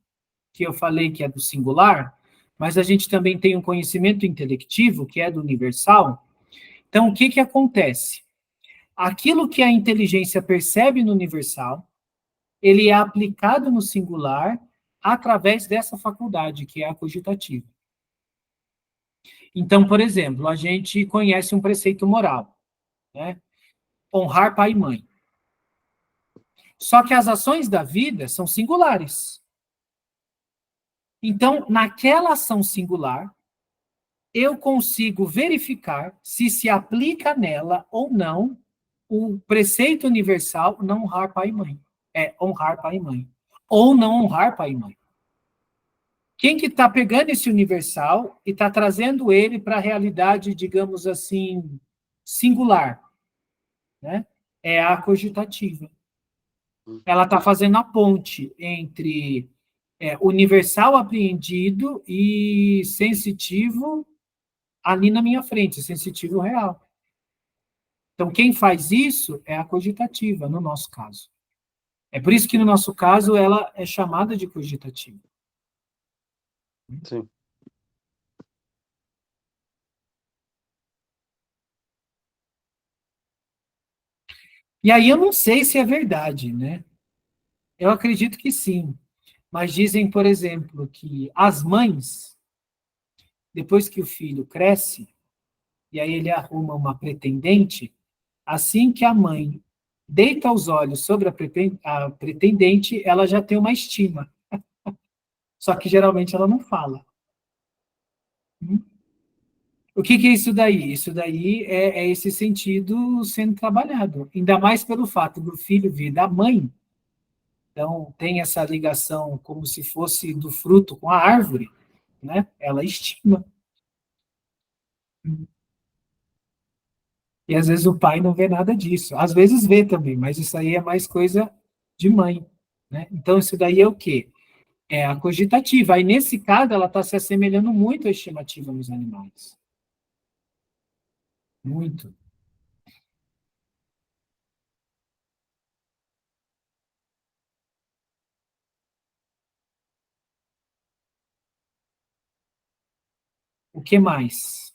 que eu falei que é do singular, mas a gente também tem um conhecimento intelectivo, que é do universal. Então, o que acontece? Aquilo que a inteligência percebe no universal, ele é aplicado no singular através dessa faculdade, que é a cogitativa. Então, por exemplo, a gente conhece um preceito moral, né? Honrar pai e mãe. Só que as ações da vida são singulares. Então, naquela ação singular, eu consigo verificar se aplica nela ou não o preceito universal não honrar pai e mãe. É honrar pai e mãe. Ou não honrar pai e mãe. Quem que está pegando esse universal e está trazendo ele para a realidade, digamos assim, singular, né? É a cogitativa. Ela está fazendo a ponte entre universal apreendido e sensitivo ali na minha frente, sensitivo real. Então, quem faz isso é a cogitativa, no nosso caso. É por isso que, no nosso caso, ela é chamada de cogitativa. Sim. E aí eu não sei se é verdade, né? Eu acredito que sim. Mas dizem, por exemplo, que as mães, depois que o filho cresce, e aí ele arruma uma pretendente, assim que a mãe deita os olhos sobre a pretendente, ela já tem uma estima. Só que geralmente ela não fala. O que é isso daí? Isso daí é esse sentido sendo trabalhado. Ainda mais pelo fato do filho vir da mãe. Então, tem essa ligação como se fosse do fruto com a árvore, né? Ela estima. E às vezes o pai não vê nada disso. Às vezes vê também, mas isso aí é mais coisa de mãe, né? Então, isso daí é o quê? É a cogitativa. Aí, nesse caso, ela está se assemelhando muito à estimativa nos animais. Muito. O que mais?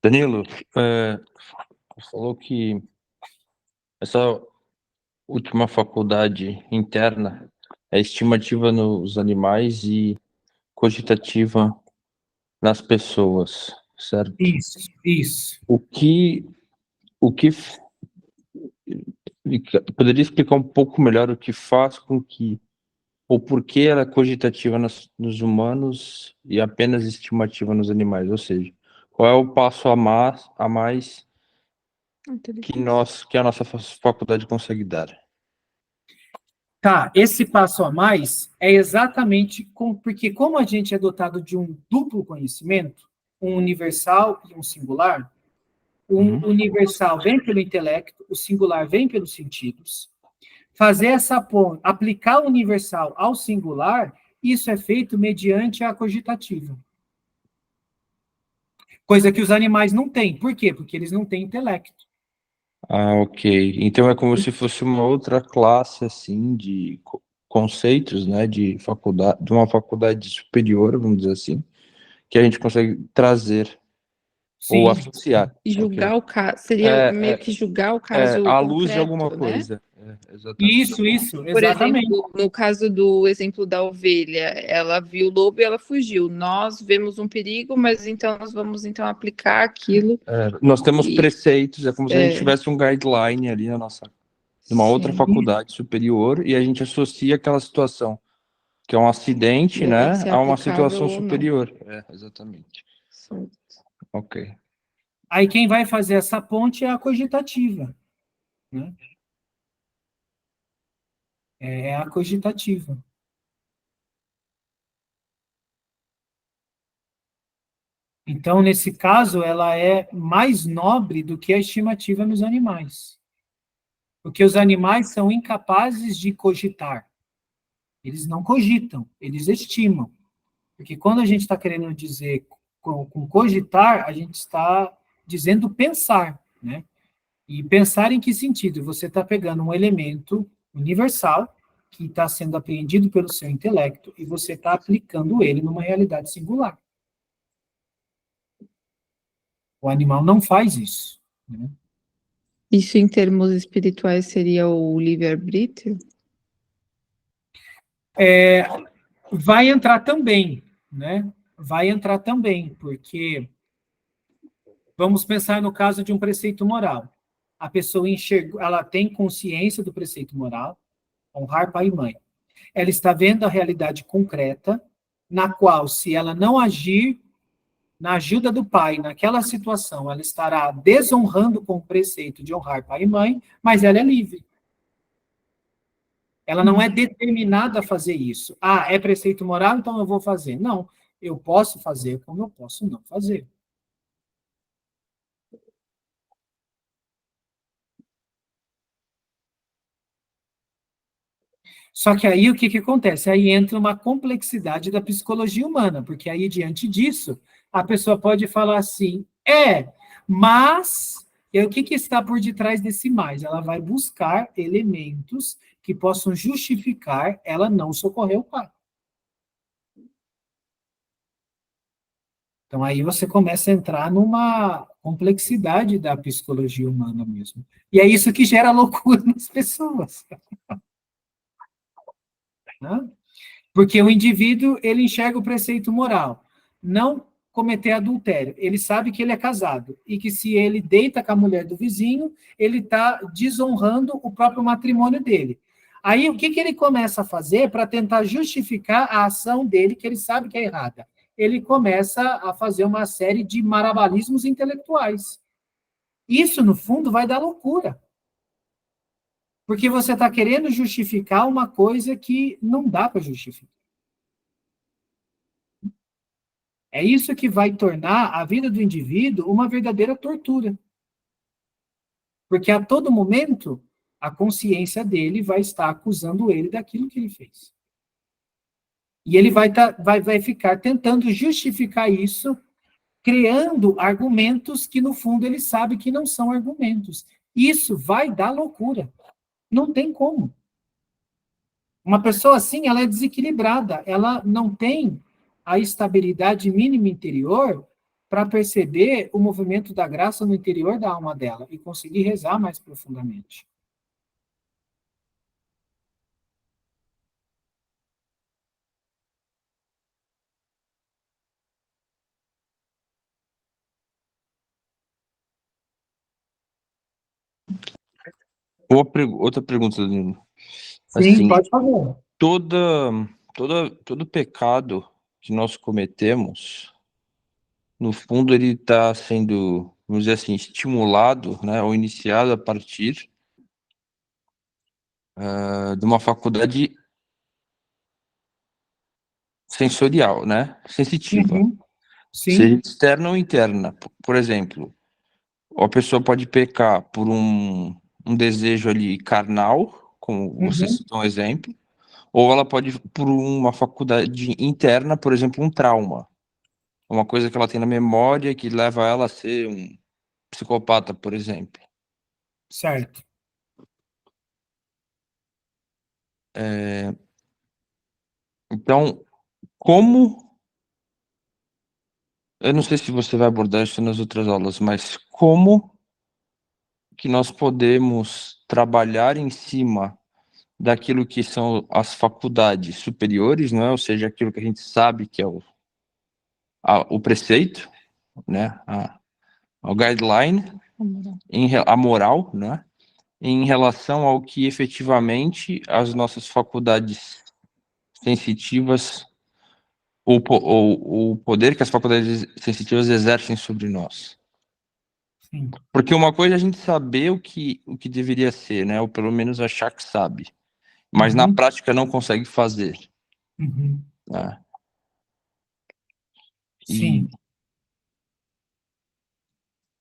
Danilo, falou que essa última faculdade interna é estimativa nos animais e cogitativa nas pessoas, certo? Isso. O que poderia explicar um pouco melhor o que faz com que, ou por que ela é cogitativa nos humanos e apenas estimativa nos animais? Ou seja, qual é o passo a mais que a nossa faculdade consegue dar? Tá, esse passo a mais é exatamente porque como a gente é dotado de um duplo conhecimento, um universal e um singular, o universal vem pelo intelecto, o singular vem pelos sentidos. Fazer essa ponte, aplicar o universal ao singular, isso é feito mediante a cogitativa. Coisa que os animais não têm. Por quê? Porque eles não têm intelecto. Ah, ok. Então é como se fosse uma outra classe, assim, de conceitos, né, de uma faculdade superior, vamos dizer assim, que a gente consegue trazer Sim, ou associar. E julgar Ok. o caso. Seria É, meio que julgar o caso à luz de concreto, alguma né? coisa. Exatamente. isso, Por exatamente. exemplo, no caso do exemplo da ovelha, ela viu o lobo e ela fugiu. Nós vemos um perigo, mas então nós vamos então aplicar aquilo. Nós temos E- preceitos, é como se a gente é. tivesse um guideline ali na nossa, numa outra Sim. faculdade superior, e a gente associa aquela situação, que é um acidente, E aí tem né, que ser a uma aplicável situação ou não. superior. Exatamente. Sim. Ok. Aí quem vai fazer essa ponte é a cogitativa, né? É a cogitativa. Então, nesse caso, ela é mais nobre do que a estimativa nos animais. Porque os animais são incapazes de cogitar. Eles não cogitam, eles estimam. Porque quando a gente está querendo dizer com cogitar, a gente está dizendo pensar, né? E pensar em que sentido? Você está pegando um elemento universal que está sendo apreendido pelo seu intelecto e você está aplicando ele numa realidade singular. O animal não faz isso, né? Isso em termos espirituais seria o livre-arbítrio? Vai entrar também, né? Vai entrar também, porque vamos pensar no caso de um preceito moral. A pessoa enxerga, ela tem consciência do preceito moral, honrar pai e mãe. Ela está vendo a realidade concreta, na qual, se ela não agir na ajuda do pai naquela situação, ela estará desonrando com o preceito de honrar pai e mãe, mas ela é livre. Ela não é determinada a fazer isso. Ah, é preceito moral, então eu vou fazer. Não, eu posso fazer como eu posso não fazer. Só que aí o que acontece? Aí entra uma complexidade da psicologia humana, porque aí, diante disso, a pessoa pode falar assim, mas, e aí, o que está por detrás desse mais? Ela vai buscar elementos que possam justificar ela não socorrer o pai. Então, aí você começa a entrar numa complexidade da psicologia humana mesmo. E é isso que gera loucura nas pessoas. Né? Porque o indivíduo, ele enxerga o preceito moral. Não cometer adultério. Ele sabe que ele é casado e que se ele deita com a mulher do vizinho, ele está desonrando o próprio matrimônio dele. Aí, o que ele começa a fazer para tentar justificar a ação dele, que ele sabe que é errada? Ele começa a fazer uma série de marabalismos intelectuais. Isso, no fundo, vai dar loucura. Porque você está querendo justificar uma coisa que não dá para justificar. É isso que vai tornar a vida do indivíduo uma verdadeira tortura. Porque a todo momento, a consciência dele vai estar acusando ele daquilo que ele fez. E ele vai ficar tentando justificar isso, criando argumentos que, no fundo, ele sabe que não são argumentos. Isso vai dar loucura. Não tem como. Uma pessoa assim, ela é desequilibrada, ela não tem a estabilidade mínima interior para perceber o movimento da graça no interior da alma dela e conseguir rezar mais profundamente. Outra pergunta, Danilo. Sim, Assim, pode fazer. todo pecado que nós cometemos, no fundo, ele está sendo, vamos dizer assim, estimulado, né, ou iniciado a partir de uma faculdade sensorial, né, sensitiva, Uhum. seja Sim. externa ou interna. Por exemplo, a pessoa pode pecar por um desejo ali carnal, como você Uhum. citou um exemplo, ou ela pode por uma faculdade interna, por exemplo, um trauma. Uma coisa que ela tem na memória que leva ela a ser um psicopata, por exemplo. Certo. Então, como Eu não sei se você vai abordar isso nas outras aulas, mas como que nós podemos trabalhar em cima daquilo que são as faculdades superiores, não é? Ou seja, aquilo que a gente sabe que é o preceito, né? O guideline, a moral, né? Em relação ao que efetivamente as nossas faculdades sensitivas, o poder que as faculdades sensitivas exercem sobre nós. Sim. Porque uma coisa é a gente saber o que deveria ser, né? Ou pelo menos achar que sabe, mas na Uhum. prática não consegue fazer, Uhum. né? Sim.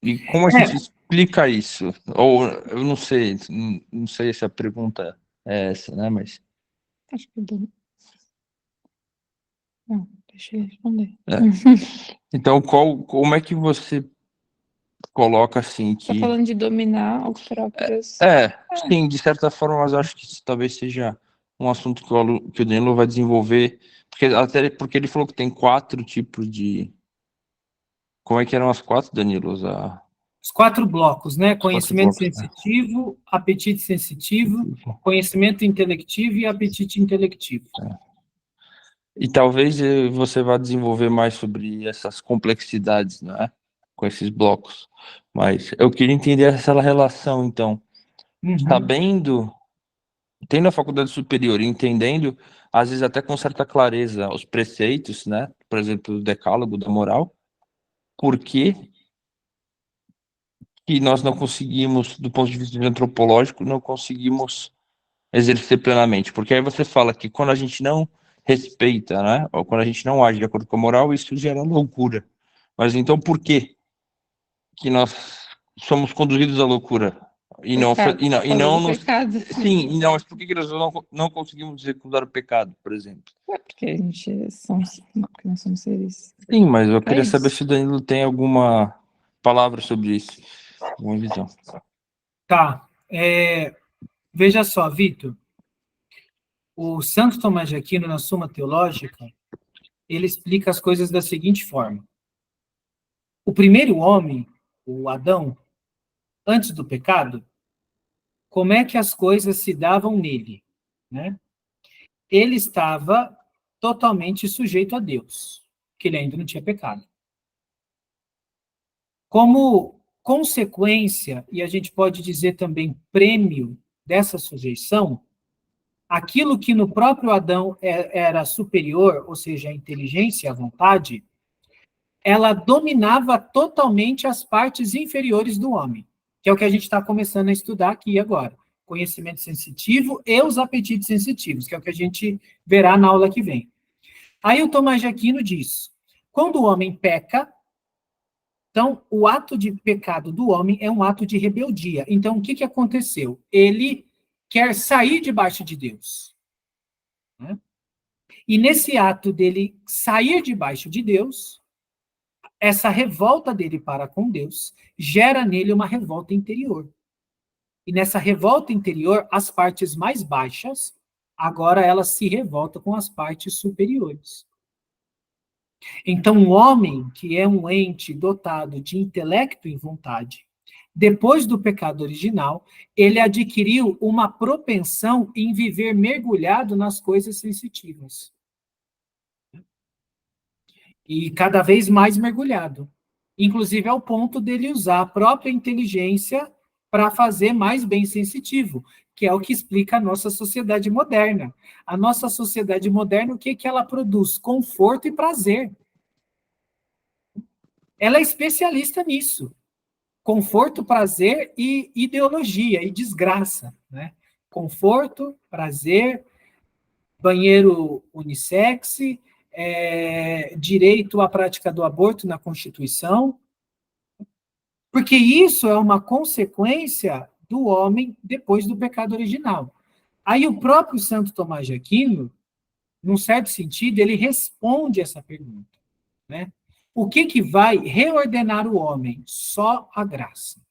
E como a gente explica isso? Ou eu não sei se a pergunta é essa, né? Mas Acho que não, deixa eu responder. então como é que você coloca assim Tá que falando de dominar os próprios. sim, de certa forma, mas eu acho que isso talvez seja um assunto que o Danilo vai desenvolver, porque ele falou que tem 4 tipos de. Como é que eram as 4, Danilo? Os 4 blocos, né? Os 4 Conhecimento blocos, né? sensitivo, apetite sensitivo, conhecimento intelectivo e apetite intelectivo. E talvez você vá desenvolver mais sobre essas complexidades, né? Com esses blocos. Mas eu queria entender essa relação, então. Uhum. Sabendo, tendo a faculdade superior, e entendendo, às vezes até com certa clareza, os preceitos, né? Por exemplo, o decálogo da moral, por que nós não conseguimos, do ponto de vista antropológico, não conseguimos exercer plenamente? Porque aí você fala que quando a gente não respeita, né? Ou quando a gente não age de acordo com a moral, isso gera loucura. Mas então por que nós somos conduzidos à loucura? E não, Pecado. e Causa não do nos... pecado. Sim, e não, mas por que nós não conseguimos recusar o pecado, por exemplo? Porque a gente porque nós somos seres. Sim, mas eu queria isso. saber se o Danilo tem alguma palavra sobre isso, alguma visão. Tá. Veja só, Vitor. O Santo Tomás de Aquino, na Suma Teológica, ele explica as coisas da seguinte forma. O primeiro homem, o Adão, antes do pecado, como é que as coisas se davam nele, né? Ele estava totalmente sujeito a Deus, que ele ainda não tinha pecado. Como consequência, e a gente pode dizer também prêmio dessa sujeição, aquilo que no próprio Adão era superior, ou seja, a inteligência, a vontade, ela dominava totalmente as partes inferiores do homem, que é o que a gente está começando a estudar aqui agora. Conhecimento sensitivo e os apetites sensitivos, que é o que a gente verá na aula que vem. Aí o Tomás de Aquino diz, quando o homem peca, então o ato de pecado do homem é um ato de rebeldia. Então o que aconteceu? Ele quer sair debaixo de Deus. Né? E nesse ato dele sair debaixo de Deus, essa revolta dele para com Deus gera nele uma revolta interior. E nessa revolta interior, as partes mais baixas, agora elas se revoltam com as partes superiores. Então, um homem que é um ente dotado de intelecto e vontade, depois do pecado original, ele adquiriu uma propensão em viver mergulhado nas coisas sensitivas. E cada vez mais mergulhado. Inclusive ao ponto dele usar a própria inteligência para fazer mais bem sensitivo, que é o que explica a nossa sociedade moderna. A nossa sociedade moderna, o que ela produz? Conforto e prazer. Ela é especialista nisso. Conforto, prazer e ideologia, e desgraça. Né? Conforto, prazer, banheiro unissex, direito à prática do aborto na Constituição, porque isso é uma consequência do homem depois do pecado original. Aí o próprio Santo Tomás de Aquino, num certo sentido, ele responde essa pergunta. Né? O que vai reordenar o homem? Só a graça.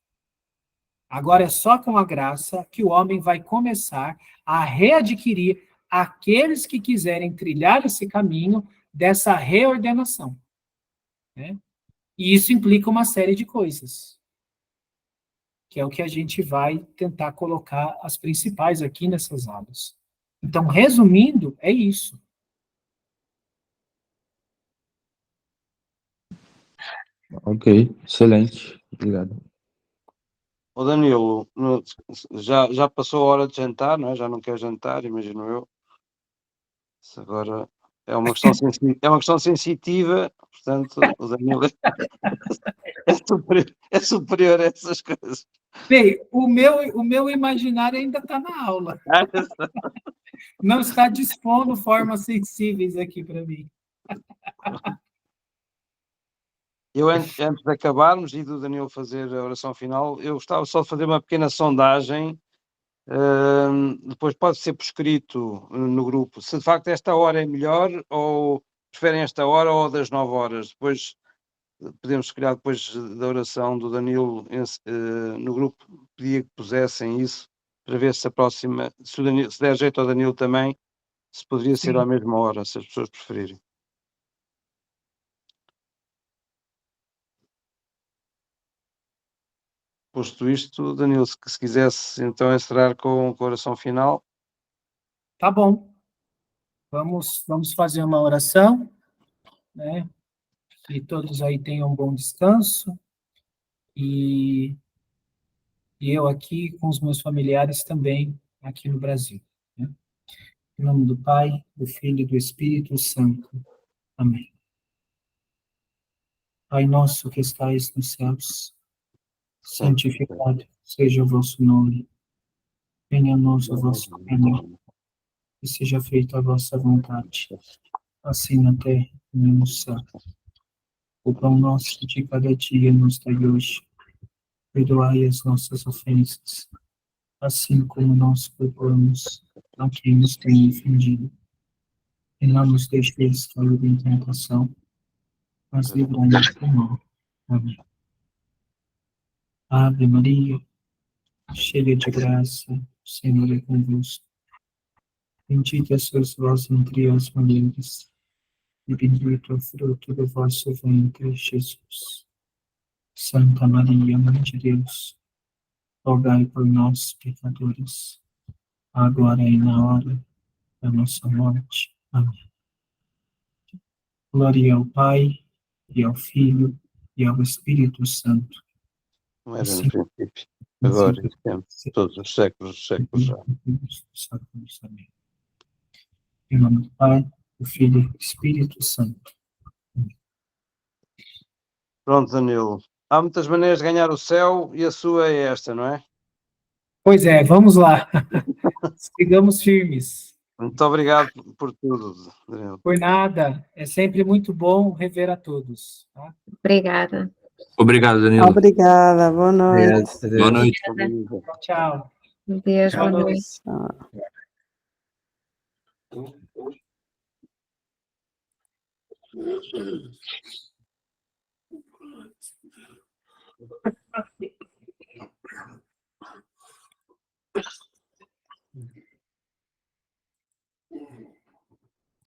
Agora é só com a graça que o homem vai começar a readquirir aqueles que quiserem trilhar esse caminho dessa reordenação. Né? E isso implica uma série de coisas, que é o que a gente vai tentar colocar as principais aqui nessas aulas. Então, resumindo, é isso. Ok, excelente. Obrigado. Ô Danilo, já passou a hora de jantar, não é? Já não quer jantar, imagino eu. Isso agora é uma questão, é uma questão sensitiva, portanto, o Danilo é superior a essas coisas. Bem, o meu imaginário ainda está na aula. Não está dispondo formas sensíveis aqui para mim. Eu, antes de acabarmos e do Danilo fazer a oração final, eu gostava só de fazer uma pequena sondagem. Depois pode ser por escrito no grupo, se de facto esta hora é melhor, ou preferem esta hora ou das 9 horas. Depois podemos, se calhar, depois da oração do Danilo no grupo, pedia que pusessem isso para ver se a próxima, se, se der jeito ao Danilo também, se poderia ser Sim. à mesma hora, se as pessoas preferirem. Posto isto, Danilo, se quisesse então encerrar com a oração final. Tá bom. Vamos fazer uma oração, né? Que todos aí tenham um bom descanso. E eu aqui com os meus familiares também, aqui no Brasil, né? Em nome do Pai, do Filho e do Espírito Santo. Amém. Pai nosso que estais nos céus, santificado seja o vosso nome. Venha a nós o vosso reino, e seja feita a vossa vontade, assim na terra como no céu. O pão nosso de cada dia nos dai hoje. Perdoai as nossas ofensas, assim como nós perdoamos a quem nos tem ofendido. E não nos deixeis cair em tentação, mas livrai-nos do mal. Amém. Ave Maria, cheia de graça, o Senhor é convosco. Bendita sois vós entre as mulheres, e bendito é o fruto do vosso ventre, Jesus. Santa Maria, Mãe de Deus, rogai por nós, pecadores, agora e na hora da nossa morte. Amém. Glória ao Pai, e ao Filho, e ao Espírito Santo. Não era Assim, no princípio, agora e sempre, todos os séculos dos séculos já. Amém. Em nome do Pai, do Filho e do Espírito Santo. Pronto, Danilo. Há muitas maneiras de ganhar o céu e a sua é esta, não é? Pois é, vamos lá. Sigamos firmes. Muito obrigado por tudo, Danilo. Por nada. É sempre muito bom rever a todos. Tá? Obrigada. Obrigado, Danilo. Obrigada, boa noite. Boa noite. Tchau. Beijo, boa noite. Tchau.